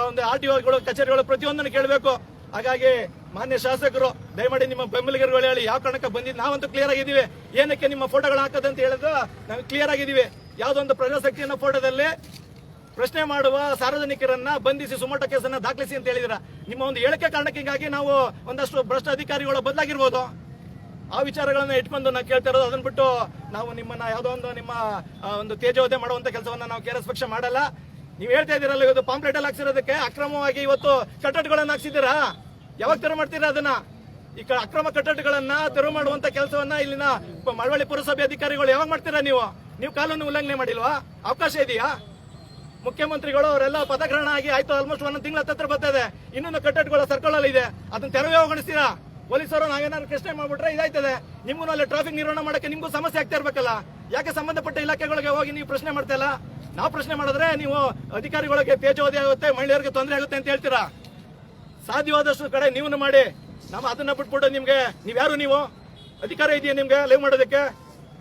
ಒಂದು RTOಗಳು, ಕಚೇರಿಗಳು ಪ್ರತಿಯೊಂದನ್ನು ಕೇಳಬೇಕು. ಹಾಗಾಗಿ ಮಾನ್ಯ ಶಾಸಕರು ದಯಮಾಡಿ ನಿಮ್ಮ ಬೆಂಬಲಿಗರುಗಳು ಹೇಳಿ ಯಾವ ಕಾರಣಕ್ಕೆ ಬಂದಿದ್ದು. ನಾವಂತೂ ಕ್ಲಿಯರ್ ಆಗಿದ್ದೀವಿ, ಏನಕ್ಕೆ ನಿಮ್ಮ ಫೋಟೋಗಳು ಹಾಕೋದಂತ ಹೇಳಿದ್ರು ನಾವು ಕ್ಲಿಯರ್ ಆಗಿದ್ದೀವಿ. ಯಾವುದೊಂದು ಪ್ರಜಾಶಕ್ತಿ ಅನ್ನೋ ಫೋಟೋದಲ್ಲಿ ಪ್ರಶ್ನೆ ಮಾಡುವ ಸಾರ್ವಜನಿಕರನ್ನ ಬಂಧಿಸಿ ಸುಮೋಟೋ ಕೇಸನ್ನ ದಾಖಲಿಸಿ ಅಂತ ಹೇಳಿದ್ರ. ನಿಮ್ಮ ಒಂದು ಹೇಳಿಕೆ ಕಾರಣಕ್ಕಾಗಿ ನಾವು ಒಂದಷ್ಟು ಭ್ರಷ್ಟ ಅಧಿಕಾರಿಗಳು ಬದಲಾಗಿರ್ಬೋದು. ಆ ವಿಚಾರಗಳನ್ನ ಇಟ್ಕೊಂಡು ನಾವು ಕೇಳ್ತಾ ಇರೋದು. ಅದನ್ನ ಬಿಟ್ಟು ನಾವು ನಿಮ್ಮನ್ನ ಯಾವುದೋ ಒಂದು ನಿಮ್ಮ ಒಂದು ತೇಜೋವಧೆ ಮಾಡುವಂತ ಕೆಲಸವನ್ನ ನಾವು KRS ಪಕ್ಷ ಮಾಡಲ್ಲ. ನೀವು ಹೇಳ್ತಾ ಇದ್ದೀರಲ್ಲ, ಇವತ್ತು ಪಾಂಪ್ಲೆಟ್ ಅಲ್ಲಿ ಹಾಕ್ಸಿರೋದಕ್ಕೆ ಅಕ್ರಮವಾಗಿ ಇವತ್ತು ಕಟ್ಟಡಗಳನ್ನ ಹಾಕ್ಸಿದ್ದೀರಾ, ಯಾವಾಗ ತೆರವು ಮಾಡ್ತೀರಾ ಅದನ್ನ? ಈ ಅಕ್ರಮ ಕಟ್ಟಡಗಳನ್ನ ತೆರವು ಮಾಡುವಂತ ಕೆಲಸವನ್ನ ಇಲ್ಲಿನ ಮಳವಳ್ಳಿ ಪುರಸಭೆ ಅಧಿಕಾರಿಗಳು ಯಾವಾಗ ಮಾಡ್ತೀರಾ? ನೀವು ಕಾನೂನು ಉಲ್ಲಂಘನೆ ಮಾಡಿಲ್ವಾ? ಅವಕಾಶ ಇದೆಯಾ? ಮುಖ್ಯಮಂತ್ರಿಗಳು ಅವರೆಲ್ಲ ಪದಗ್ರಹಣ ಆಗಿ ಆಯ್ತು, ಆಲ್ಮೋಸ್ಟ್ 1 ತಿಂಗಳ ಹತ್ರ ಬರ್ತಾ ಇದೆ. ಇನ್ನೊಂದು ಕಟ್ಟಡಗಳ ಸರ್ಕಲ್ ಅಲ್ಲಿ ಇದೆ, ಅದನ್ನ ತೆರವು ಯಾವಾಗಣಿಸ್ತೀರಾ? ಪೊಲೀಸರು ನಾವೇನಾದ್ರು ಪ್ರಶ್ನೆ ಮಾಡ್ಬಿಟ್ರೆ ಇದಾಯ್ತದೆ. ನಿಮ್ಗೂ ಅಲ್ಲಿ ಟ್ರಾಫಿಕ್ ನಿರ್ವಹಣೆ ಮಾಡಕ್ಕೆ ನಿಮ್ಗೂ ಸಮಸ್ಯೆ ಆಗ್ತಾ ಇರ್ಬೇಕಲ್ಲ. ಯಾಕೆ ಸಂಬಂಧಪಟ್ಟ ಇಲಾಖೆಗಳಿಗೆ ಹೋಗಿ ನೀವು ಪ್ರಶ್ನೆ ಮಾಡ್ತಾ ಇಲ್ಲ? ನಾವು ಪ್ರಶ್ನೆ ಮಾಡಿದ್ರೆ ನೀವು ಅಧಿಕಾರಿಗಳಿಗೆ ತೇಜೋವಧೆ ಆಗುತ್ತೆ, ಮಹಿಳೆಯರಿಗೆ ತೊಂದರೆ ಆಗುತ್ತೆ ಅಂತ ಹೇಳ್ತೀರಾ. ಸಾಧ್ಯವಾದಷ್ಟು ಕಡೆ ನೀವು ಮಾಡಿ, ನಾವು ಅದನ್ನ ಬಿಟ್ಬಿಟ್ಟು ನಿಮ್ಗೆ ನೀವ್ಯಾರು? ನೀವು ಅಧಿಕಾರ ಇದೆಯಾ ನಿಮ್ಗೆ ಲೈವ್ ಮಾಡೋದಕ್ಕೆ?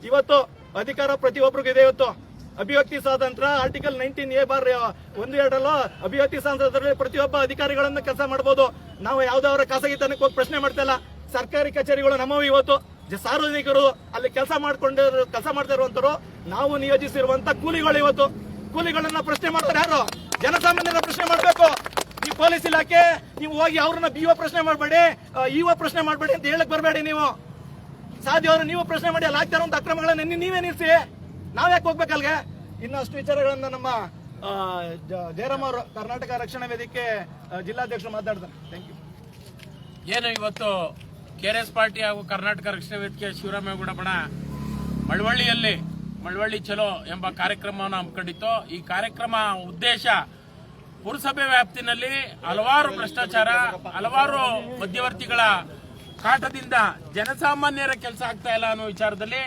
ಇವತ್ತು ಅಧಿಕಾರ ಪ್ರತಿಯೊಬ್ಬರಿಗೂ ಇದೆ. ಇವತ್ತು ಅಭಿವ್ಯಕ್ತಿ ಸ್ವಾತಂತ್ರ್ಯ ಆರ್ಟಿಕಲ್ 19A(1)2 ಅಭಿವ್ಯಕ್ತಿ ಸ್ವಾತಂತ್ರ್ಯದಲ್ಲಿ ಪ್ರತಿಯೊಬ್ಬ ಅಧಿಕಾರಿಗಳನ್ನ ಕೆಲಸ ಮಾಡಬಹುದು. ನಾವು ಯಾವ್ದಾವ್ರ ಖಾಸಗಿತನಕ್ಕೆ ಹೋಗಿ ಪ್ರಶ್ನೆ ಮಾಡ್ತಾ ಇಲ್ಲ. ಸರ್ಕಾರಿ ಕಚೇರಿಗಳು ನಮ್ಮವು. ಇವತ್ತು ಸಾರ್ವಜನಿಕರು ಅಲ್ಲಿ ಕೆಲಸ ಮಾಡ್ತಾ ಇರುವಂತರು ನಾವು ನಿಯೋಜಿಸಿರುವಂತ ಕೂಲಿಗಳು. ಇವತ್ತು ಕೂಲಿಗಳನ್ನ ಪ್ರಶ್ನೆ ಮಾಡ್ತಾರೆ ಯಾರು? ಜನಸಾಮಾನ್ಯರ ಪ್ರಶ್ನೆ ಮಾಡಬೇಕು. ಈ ಪೊಲೀಸ್ ಇಲಾಖೆ ನೀವು ಹೋಗಿ ಅವ್ರನ್ನ BO ಪ್ರಶ್ನೆ ಮಾಡಬೇಡಿ, EO ಪ್ರಶ್ನೆ ಮಾಡಬೇಡಿ ಅಂತ ಹೇಳಕ್ ಬರಬೇಡಿ. ನೀವು ಸಾಧ್ಯವರು ನೀವು ಪ್ರಶ್ನೆ ಮಾಡಿ ಅಲ್ಲಿ ಆಗ್ತಾ ಇರುವಂತ ಅಕ್ರಮಗಳನ್ನ ನೀವೇ ನಿಲ್ಸಿ. ನಾವ್ ಯಾಕೆ ಹೋಗ್ಬೇಕಲ್ಗೆ? ಇನ್ನಷ್ಟು ವಿಚಾರಗಳನ್ನ ನಮ್ಮ ಜಯರಾಮ್ ಅವರು ಕರ್ನಾಟಕ ರಕ್ಷಣಾ ವೇದಿಕೆ ಜಿಲ್ಲಾಧ್ಯಕ್ಷರು ಮಾತಾಡ್ತಾರೆ. Thank you. ಏನು ಇವತ್ತು KRS ಪಾರ್ಟಿ ಹಾಗೂ ಕರ್ನಾಟಕ ರಕ್ಷಣಾ ವೇದಿಕೆ ಶಿವರಾಮೇಗೌಡ ಬಣ ಮಳವಳ್ಳಿ ಚಲೋ ಎಂಬ ಕಾರ್ಯಕ್ರಮವನ್ನು ಹಮ್ಮಿಕೊಂಡಿತ್ತು. ಈ ಕಾರ್ಯಕ್ರಮ ಉದ್ದೇಶ ಪುರಸಭೆ ವ್ಯಾಪ್ತಿನಲ್ಲಿ ಹಲವಾರು ಭ್ರಷ್ಟಾಚಾರ, ಹಲವಾರು ಮಧ್ಯವರ್ತಿಗಳ ಕಾಟದಿಂದ ಜನಸಾಮಾನ್ಯರ ಕೆಲಸ ಆಗ್ತಾ ಇಲ್ಲ ಅನ್ನೋ ವಿಚಾರದಲ್ಲಿ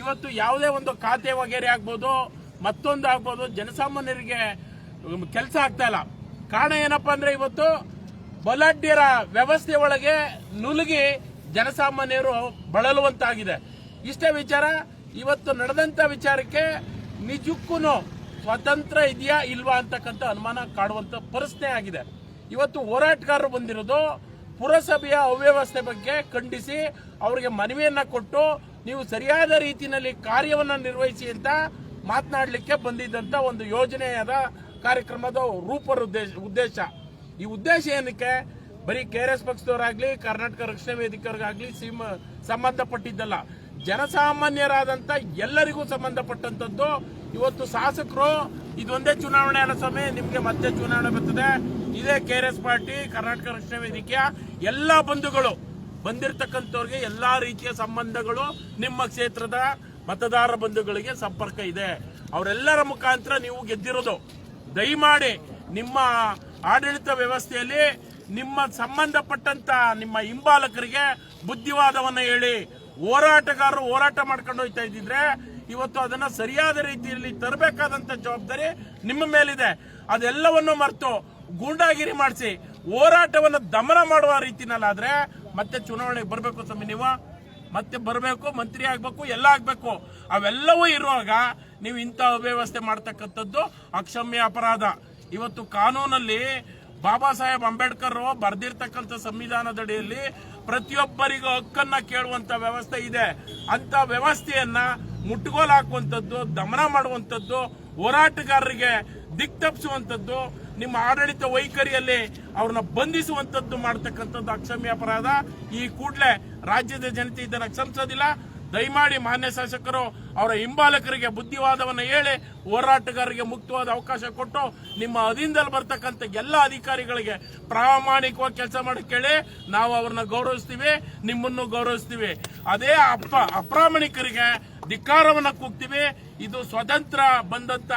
ಇವತ್ತು ಯಾವುದೇ ಒಂದು ಖಾತೆ ವಗೇರೆ ಆಗ್ಬೋದು, ಮತ್ತೊಂದು ಆಗ್ಬೋದು, ಜನಸಾಮಾನ್ಯರಿಗೆ ಕೆಲಸ ಆಗ್ತಾ ಇಲ್ಲ. ಕಾರಣ ಏನಪ್ಪಾ ಅಂದ್ರೆ ಇವತ್ತು ಬಲಾಢ್ಯರ ವ್ಯವಸ್ಥೆ ಒಳಗೆ ನುಲುಗಿ ಜನಸಾಮಾನ್ಯರು ಬಳಲುವಂತಾಗಿದೆ. ಇಷ್ಟೇ ವಿಚಾರ. ಇವತ್ತು ನಡೆದಂತ ವಿಚಾರಕ್ಕೆ ನಿಜಕ್ಕೂ ಸ್ವತಂತ್ರ ಇದೆಯಾ ಇಲ್ವಾ ಅಂತಕ್ಕಂಥ ಅನುಮಾನ ಕಾಡುವಂತ ಪರಿಸ್ಥಿತಿ ಆಗಿದೆ. ಇವತ್ತು ಹೋರಾಟಗಾರರು ಬಂದಿರೋದು ಪುರಸಭೆಯ ಅವ್ಯವಸ್ಥೆ ಬಗ್ಗೆ ಖಂಡಿಸಿ ಅವರಿಗೆ ಮನವಿಯನ್ನ ಕೊಟ್ಟು ನೀವು ಸರಿಯಾದ ರೀತಿಯಲ್ಲಿ ಕಾರ್ಯವನ್ನ ನಿರ್ವಹಿಸಿ ಅಂತ ಮಾತನಾಡಲಿಕ್ಕೆ ಬಂದಿದ್ದಂತ ಒಂದು ಯೋಜನೆಯಾದ ಕಾರ್ಯಕ್ರಮದ ಉದ್ದೇಶ. ಈ ಉದ್ದೇಶ ಏನಕ್ಕೆ? ಬರೀ KRS ಪಕ್ಷದವರಾಗ್ಲಿ ಕರ್ನಾಟಕ ರಕ್ಷಣಾ ವೇದಿಕೆಯವರಿಗಾಗ್ಲಿ ಸಂಬಂಧಪಟ್ಟಿದ್ದಲ್ಲ, ಜನಸಾಮಾನ್ಯರಾದಂತ ಎಲ್ಲರಿಗೂ ಸಂಬಂಧಪಟ್ಟಂತದ್ದು. ಇವತ್ತು ಶಾಸಕರು ಇದೊಂದೇ ಚುನಾವಣೆ ಅನ್ನೋ ಸಮಯ ನಿಮ್ಗೆ ಮತ್ತೆ ಚುನಾವಣೆ ಬರ್ತದೆ. ಇದೇ KRS ಪಾರ್ಟಿ ಕರ್ನಾಟಕ ರಕ್ಷಣಾ ವೇದಿಕೆಯ ಎಲ್ಲಾ ಬಂಧುಗಳು ಬಂದಿರತಕ್ಕಂಥವ್ರಿಗೆ ಎಲ್ಲಾ ರೀತಿಯ ಸಂಬಂಧಗಳು ನಿಮ್ಮ ಕ್ಷೇತ್ರದ ಮತದಾರ ಬಂಧುಗಳಿಗೆ ಸಂಪರ್ಕ ಇದೆ. ಅವರೆಲ್ಲರ ಮುಖಾಂತರ ನೀವು ಗೆದ್ದಿರೋದು. ದಯಮಾಡಿ ನಿಮ್ಮ ಆಡಳಿತ ವ್ಯವಸ್ಥೆಯಲ್ಲಿ ನಿಮ್ಮ ಸಂಬಂಧಪಟ್ಟಂತ ನಿಮ್ಮ ಹಿಂಬಾಲಕರಿಗೆ ಬುದ್ಧಿವಾದವನ್ನ ಹೇಳಿ. ಹೋರಾಟಗಾರರು ಹೋರಾಟ ಮಾಡ್ಕೊಂಡು ಹೋಗ್ತಾ ಇದ್ದಿದ್ರೆ ಇವತ್ತು ಅದನ್ನ ಸರಿಯಾದ ರೀತಿಯಲ್ಲಿ ತರಬೇಕಾದಂತ ಜವಾಬ್ದಾರಿ ನಿಮ್ಮ ಮೇಲಿದೆ. ಅದೆಲ್ಲವನ್ನು ಮರೆತು ಗೂಂಡಾಗಿರಿ ಮಾಡಿಸಿ ಹೋರಾಟವನ್ನು ದಮನ ಮಾಡುವ ರೀತಿನಲ್ಲಾದ್ರೆ ಮತ್ತೆ ಚುನಾವಣೆಗೆ ಬರಬೇಕು ಸ್ವಾಮಿ. ನೀವು ಮತ್ತೆ ಬರಬೇಕು, ಮಂತ್ರಿ ಆಗ್ಬೇಕು, ಎಲ್ಲ ಆಗ್ಬೇಕು. ಅವೆಲ್ಲವೂ ಇರುವಾಗ ನೀವು ಇಂಥ ಅವ್ಯವಸ್ಥೆ ಮಾಡ್ತಕ್ಕಂಥದ್ದು ಅಕ್ಷಮ್ಯ ಅಪರಾಧ. ಇವತ್ತು ಕಾನೂನಲ್ಲಿ ಬಾಬಾ ಸಾಹೇಬ್ ಅಂಬೇಡ್ಕರ್ ಬರೆದಿರ್ತಕ್ಕಂಥ ಸಂವಿಧಾನದಡಿಯಲ್ಲಿ ಪ್ರತಿಯೊಬ್ಬರಿಗೂ ಹಕ್ಕನ್ನ ಕೇಳುವಂತ ವ್ಯವಸ್ಥೆ ಇದೆ. ಅಂತ ವ್ಯವಸ್ಥೆಯನ್ನ ಮುಟ್ಟುಗೋಲು ಹಾಕುವಂಥದ್ದು, ದಮನ ಮಾಡುವಂಥದ್ದು, ಹೋರಾಟಗಾರರಿಗೆ ದಿಕ್ತಪ್ಪಿಸುವಂಥದ್ದು, ನಿಮ್ಮ ಆಡಳಿತ ವೈಖರಿಯಲ್ಲಿ ಅವ್ರನ್ನ ಬಂಧಿಸುವಂಥದ್ದು ಮಾಡ್ತಕ್ಕಂಥದ್ದು ಅಕ್ಷಮ್ಯ ಅಪರಾಧ. ಈ ಕೂಡಲೇ ರಾಜ್ಯದ ಜನತೆ ಇದನ್ನು ಕ್ಷಮಿಸೋದಿಲ್ಲ. ದಯಮಾಡಿ ಮಾನ್ಯ ಶಾಸಕರು ಅವರ ಹಿಂಬಾಲಕರಿಗೆ ಬುದ್ಧಿವಾದವನ್ನು ಹೇಳಿ ಹೋರಾಟಗಾರರಿಗೆ ಮುಕ್ತವಾದ ಅವಕಾಶ ಕೊಟ್ಟು ನಿಮ್ಮ ಅಧೀನದಲ್ಲಿ ಬರ್ತಕ್ಕಂಥ ಎಲ್ಲ ಅಧಿಕಾರಿಗಳಿಗೆ ಪ್ರಾಮಾಣಿಕವಾಗಿ ಕೆಲಸ ಮಾಡಕ್ಕೆ ಹೇಳಿ. ನಾವು ಅವ್ರನ್ನ ಗೌರವಿಸ್ತೀವಿ, ನಿಮ್ಮನ್ನು ಗೌರವಿಸ್ತೀವಿ. ಅದೇ ಅಪ್ರಾಮಾಣಿಕರಿಗೆ ಧಿಕ್ಕಾರವನ್ನ ಕೂಗ್ತೀವಿ. ಇದು ಸ್ವತಂತ್ರ ಬಂದಂತ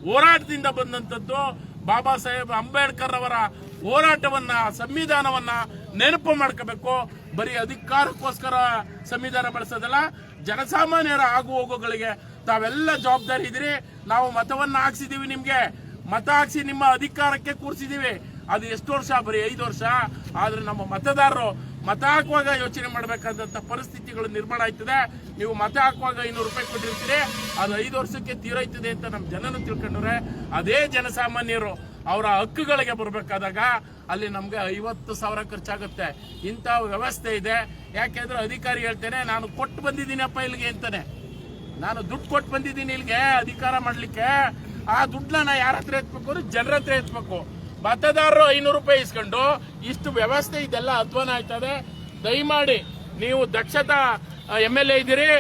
ಹೋರಾಟದಿಂದ ಬಂದಂತದ್ದು. ಬಾಬಾ ಸಾಹೇಬ್ ಅಂಬೇಡ್ಕರ್ ಅವರ ಹೋರಾಟವನ್ನ, ಸಂವಿಧಾನವನ್ನ ನೆನಪು ಮಾಡ್ಕೋಬೇಕು. ಬರೀ ಅಧಿಕಾರಕ್ಕೋಸ್ಕರ ಸಂವಿಧಾನ ಬಳಸೋದಲ್ಲ, ಜನಸಾಮಾನ್ಯರ ಆಗು ಹೋಗುಗಳಿಗೆ ತಾವೆಲ್ಲ ಜವಾಬ್ದಾರಿ ಇದ್ರಿ. ನಾವು ಮತವನ್ನ ಹಾಕ್ಸಿದೀವಿ, ನಿಮ್ಗೆ ಮತ ಹಾಕ್ಸಿ ನಿಮ್ಮ ಅಧಿಕಾರಕ್ಕೆ ಕೂರಿಸಿದೀವಿ. ಅದು ಎಷ್ಟು ವರ್ಷ? ಬರೀ 5 ವರ್ಷ. ಆದ್ರೆ ನಮ್ಮ ಮತದಾರರು ಮತ ಹಾಕುವಾಗ ಯೋಚನೆ ಮಾಡಬೇಕಾದಂತ ಪರಿಸ್ಥಿತಿಗಳು ನಿರ್ಮಾಣ ಆಯ್ತದೆ. ನೀವು ಮತ ಹಾಕುವಾಗ 500 ರೂಪಾಯಿ ಕೊಟ್ಟಿರ್ತೀರಿ, ಅದು 5 ವರ್ಷಕ್ಕೆ ತೀರೈತದೆ ಅಂತ ನಮ್ಮ ಜನನು ತಿಳ್ಕೊಂಡ್ರೆ, ಅದೇ ಜನಸಾಮಾನ್ಯರು ಅವರ ಹಕ್ಕುಗಳಿಗೆ ಬರಬೇಕಾದಾಗ ಅಲ್ಲಿ ನಮ್ಗೆ 50,000 ಖರ್ಚಾಗುತ್ತೆ. ಇಂಥ ವ್ಯವಸ್ಥೆ ಇದೆ. ಯಾಕೆಂದ್ರೆ ಅಧಿಕಾರಿ ಹೇಳ್ತೇನೆ, ನಾನು ಕೊಟ್ಟು ಬಂದಿದ್ದೀನಪ್ಪ ಇಲ್ಲಿಗೆ ಅಂತಾನೆ. ನಾನು ದುಡ್ಡು ಕೊಟ್ಟು ಬಂದಿದ್ದೀನಿ ಇಲ್ಲಿಗೆ ಅಧಿಕಾರ ಮಾಡ್ಲಿಕ್ಕೆ. ಆ ದುಡ್ಡನ್ನ ಯಾರ ಹತ್ರ ಎತ್ಬೇಕು ಅಂದ್ರೆ ಜನರ ಹತ್ರ ಎತ್ಬೇಕು. ಮತದಾರರು 500 ರೂಪಾಯಿ ಇಸ್ಕೊಂಡು ಇಷ್ಟು ವ್ಯವಸ್ಥೆ ಇದೆಲ್ಲ ಅಧ್ವಾನ ಆಯ್ತದೆ. ದಯಮಾಡಿ ನೀವು ದಕ್ಷತಾ MLA ಇದ್ದೀರಿ,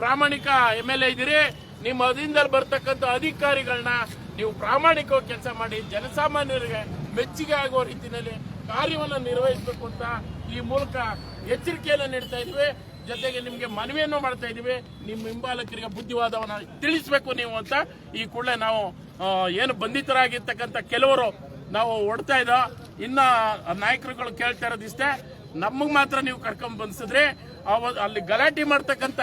ಪ್ರಾಮಾಣಿಕ MLA ಇದ್ದೀರಿ. ನಿಮ್ಮ ಅಧೀನದಲ್ಲಿ ಬರ್ತಕ್ಕಂಥ ಅಧಿಕಾರಿಗಳನ್ನ ನೀವು ಪ್ರಾಮಾಣಿಕವಾಗಿ ಕೆಲಸ ಮಾಡಿ ಜನಸಾಮಾನ್ಯರಿಗೆ ಮೆಚ್ಚುಗೆ ಆಗುವ ರೀತಿಯಲ್ಲಿ ಕಾರ್ಯವನ್ನು ನಿರ್ವಹಿಸಬೇಕು ಅಂತ ಈ ಮೂಲಕ ಎಚ್ಚರಿಕೆಯನ್ನು ನೀಡ್ತಾ ಇದ್ವಿ. ಜೊತೆಗೆ ನಿಮಗೆ ಮನವಿಯನ್ನು ಮಾಡ್ತಾ ಇದೀವಿ, ನಿಮ್ಮ ಹಿಂಬಾಲಕರಿಗೆ ಬುದ್ಧಿವಾದವನ್ನ ತಿಳಿಸಬೇಕು ನೀವು ಅಂತ. ಈ ಕೂಡಲೇ ನಾವು ಏನು ಬಂಧಿತರಾಗಿರ್ತಕ್ಕಂಥ ಕೆಲವರು ನಾವು ಹೊಡ್ತಾ ಇದ್ದೋ, ಇನ್ನ ನಾಯಕರುಗಳು ಕೇಳ್ತಾ ಇರೋದಿಷ್ಟೇ, ನಮಗ್ ಮಾತ್ರ ನೀವು ಕರ್ಕೊಂಡ್ ಬಂದಿಸಿದ್ರೆ ಅಲ್ಲಿ ಗಲಾಟೆ ಮಾಡ್ತಕ್ಕಂಥ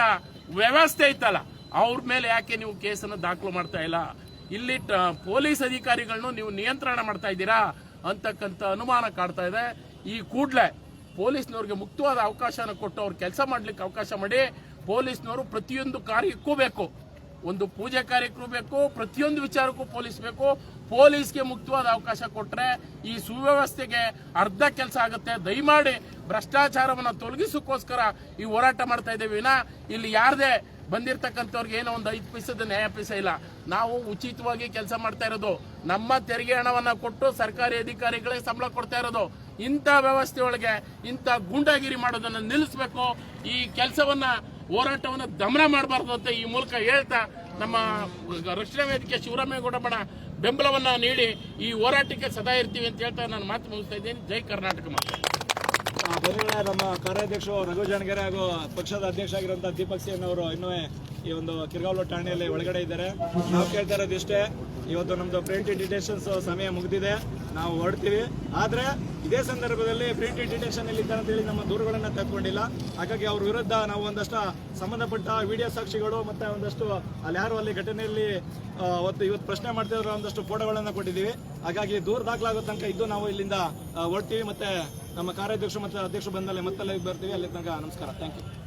ವ್ಯವಸ್ಥೆ ಇತ್ತಲ್ಲ, ಅವ್ರ ಮೇಲೆ ಯಾಕೆ ನೀವು ಕೇಸನ್ನು ದಾಖಲು ಮಾಡ್ತಾ ಇಲ್ಲ? ಇಲ್ಲಿ ಪೊಲೀಸ್ ಅಧಿಕಾರಿಗಳನ್ನು ನೀವು ನಿಯಂತ್ರಣ ಮಾಡ್ತಾ ಇದ್ದೀರಾ ಅಂತಕ್ಕಂಥ ಅನುಮಾನ ಕಾಡ್ತಾ ಇದೆ. ಈ ಕೂಡಲೇ ಪೊಲೀಸ್ನವ್ರಿಗೆ ಮುಕ್ತವಾದ ಅವಕಾಶನ ಕೊಟ್ಟು ಅವ್ರು ಕೆಲಸ ಮಾಡ್ಲಿಕ್ಕೆ ಅವಕಾಶ ಮಾಡಿ. ಪೊಲೀಸ್ನವರು ಪ್ರತಿಯೊಂದು ಕಾರ್ಯಕ್ಕೂ ಬೇಕು, ಒಂದು ಪೂಜೆ ಕಾರ್ಯಕ್ಕೂ ಬೇಕು, ಪ್ರತಿಯೊಂದು ವಿಚಾರಕ್ಕೂ ಪೊಲೀಸ್ ಬೇಕು. ಪೊಲೀಸ್ಗೆ ಮುಕ್ತವಾದ ಅವಕಾಶ ಕೊಟ್ರೆ ಈ ಸುವ್ಯವಸ್ಥೆಗೆ ಅರ್ಧ ಕೆಲಸ ಆಗುತ್ತೆ. ದಯಮಾಡಿ ಭ್ರಷ್ಟಾಚಾರವನ್ನು ತೊಲಗಿಸೋಕ್ಕೋಸ್ಕರ ಈ ಹೋರಾಟ ಮಾಡ್ತಾ ಇದ್ದೇವೆ ವಿನ ಇಲ್ಲಿ ಯಾರದೇ ಬಂದಿರತಕ್ಕಂಥವ್ರಿಗೆ ಏನೋ ಒಂದು 5 ಪೈಸದ ನ್ಯಾಯ ಪೈಸ ಇಲ್ಲ. ನಾವು ಉಚಿತವಾಗಿ ಕೆಲಸ ಮಾಡ್ತಾ ಇರೋದು, ನಮ್ಮ ತೆರಿಗೆ ಹಣವನ್ನ ಕೊಟ್ಟು ಸರ್ಕಾರಿ ಅಧಿಕಾರಿಗಳಿಗೆ ಸಂಬಳ ಕೊಡ್ತಾ ಇರೋದು. ಇಂಥ ವ್ಯವಸ್ಥೆ ಒಳಗೆ ಇಂಥ ಗೂಂಡಾಗಿರಿ ಮಾಡೋದನ್ನ ನಿಲ್ಲಿಸಬೇಕು. ಈ ಕೆಲಸವನ್ನ ಹೋರಾಟವನ್ನ ದಮನ ಮಾಡಬಾರ್ದು ಅಂತ ಈ ಮೂಲಕ ಹೇಳ್ತಾ, ನಮ್ಮ ರಕ್ಷಣಾ ವೇದಿಕೆ ಶಿವರಾಮೇಗೌಡ ಬಣ ಬೆಂಬಲವನ್ನ ನೀಡಿ ಈ ಹೋರಾಟಕ್ಕೆ ಸದಾ ಇರ್ತೀವಿ ಅಂತ ಹೇಳ್ತಾ ನಾನು ಮಾತು ಮುಗಿಸ್ತಾ ಇದ್ದೀನಿ. ಜೈ ಕರ್ನಾಟಕ ಮಾತು. ಬಂಧುಗಳೇ, ನಮ್ಮ ಕಾರ್ಯಾಧ್ಯಕ್ಷರು ರಘು ಜಾಣಗೆರೆ ಹಾಗೂ ಪಕ್ಷದ ಅಧ್ಯಕ್ಷ ಆಗಿರುವಂತಹ ದೀಪಕ್ ಸೇನ್ ಅವರು ಇನ್ನೂ ಈ ಒಂದು ಕಿರ್ಗಾವಲು ಠಾಣೆಯಲ್ಲಿ ಒಳಗಡೆ ಇದ್ದಾರೆ. ನಾವು ಕೇಳ್ತಾ ಇರೋದು ಇಷ್ಟೇ, ಇವತ್ತು ನಮ್ದು ಪ್ರಿವೆಂಟಿವ್ ಡಿಟೆನ್ಷನ್ಸ್ ಸಮಯ ಮುಗಿದಿದೆ, ನಾವು ಹೊರಡ್ತೀವಿ. ಆದ್ರೆ ಇದೇ ಸಂದರ್ಭದಲ್ಲಿ ಪ್ರಿವೆಂಟಿವ್ ಡಿಟೆನ್ಷನ್ ಅಲ್ಲಿ ಇದ್ದಾರೆ ಅಂತ ಹೇಳಿ ನಮ್ಮ ದೂರುಗಳನ್ನ ತಗೊಂಡಿಲ್ಲ. ಹಾಗಾಗಿ ಅವ್ರ ವಿರುದ್ಧ ನಾವು ಒಂದಷ್ಟು ಸಂಬಂಧಪಟ್ಟ ವಿಡಿಯೋ ಸಾಕ್ಷಿಗಳು ಮತ್ತೆ ಒಂದಷ್ಟು ಅಲ್ಲಿ ಯಾರು ಅಲ್ಲಿ ಘಟನೆಯಲ್ಲಿ ಇವತ್ತು ಪ್ರಶ್ನೆ ಮಾಡ್ತಿದ್ರು ಒಂದಷ್ಟು ಫೋಟೋಗಳನ್ನ ಕೊಟ್ಟಿದ್ದೀವಿ. ಹಾಗಾಗಿ ದೂರ ದಾಖಲಾಗೋ ತನಕ ಇದ್ದು ನಾವು ಇಲ್ಲಿಂದ ಹೊರಡ್ತೀವಿ. ಮತ್ತೆ ನಮ್ಮ ಕಾರ್ಯಾಧ್ಯಕ್ಷರು ಮತ್ತೆ ಅಧ್ಯಕ್ಷರು ಬಂದಲ್ಲಿ ಮತ್ತೆ ಬರ್ತೀವಿ. ಅಲ್ಲಿ ತನಕ ನಮಸ್ಕಾರ, ಥ್ಯಾಂಕ್ ಯು.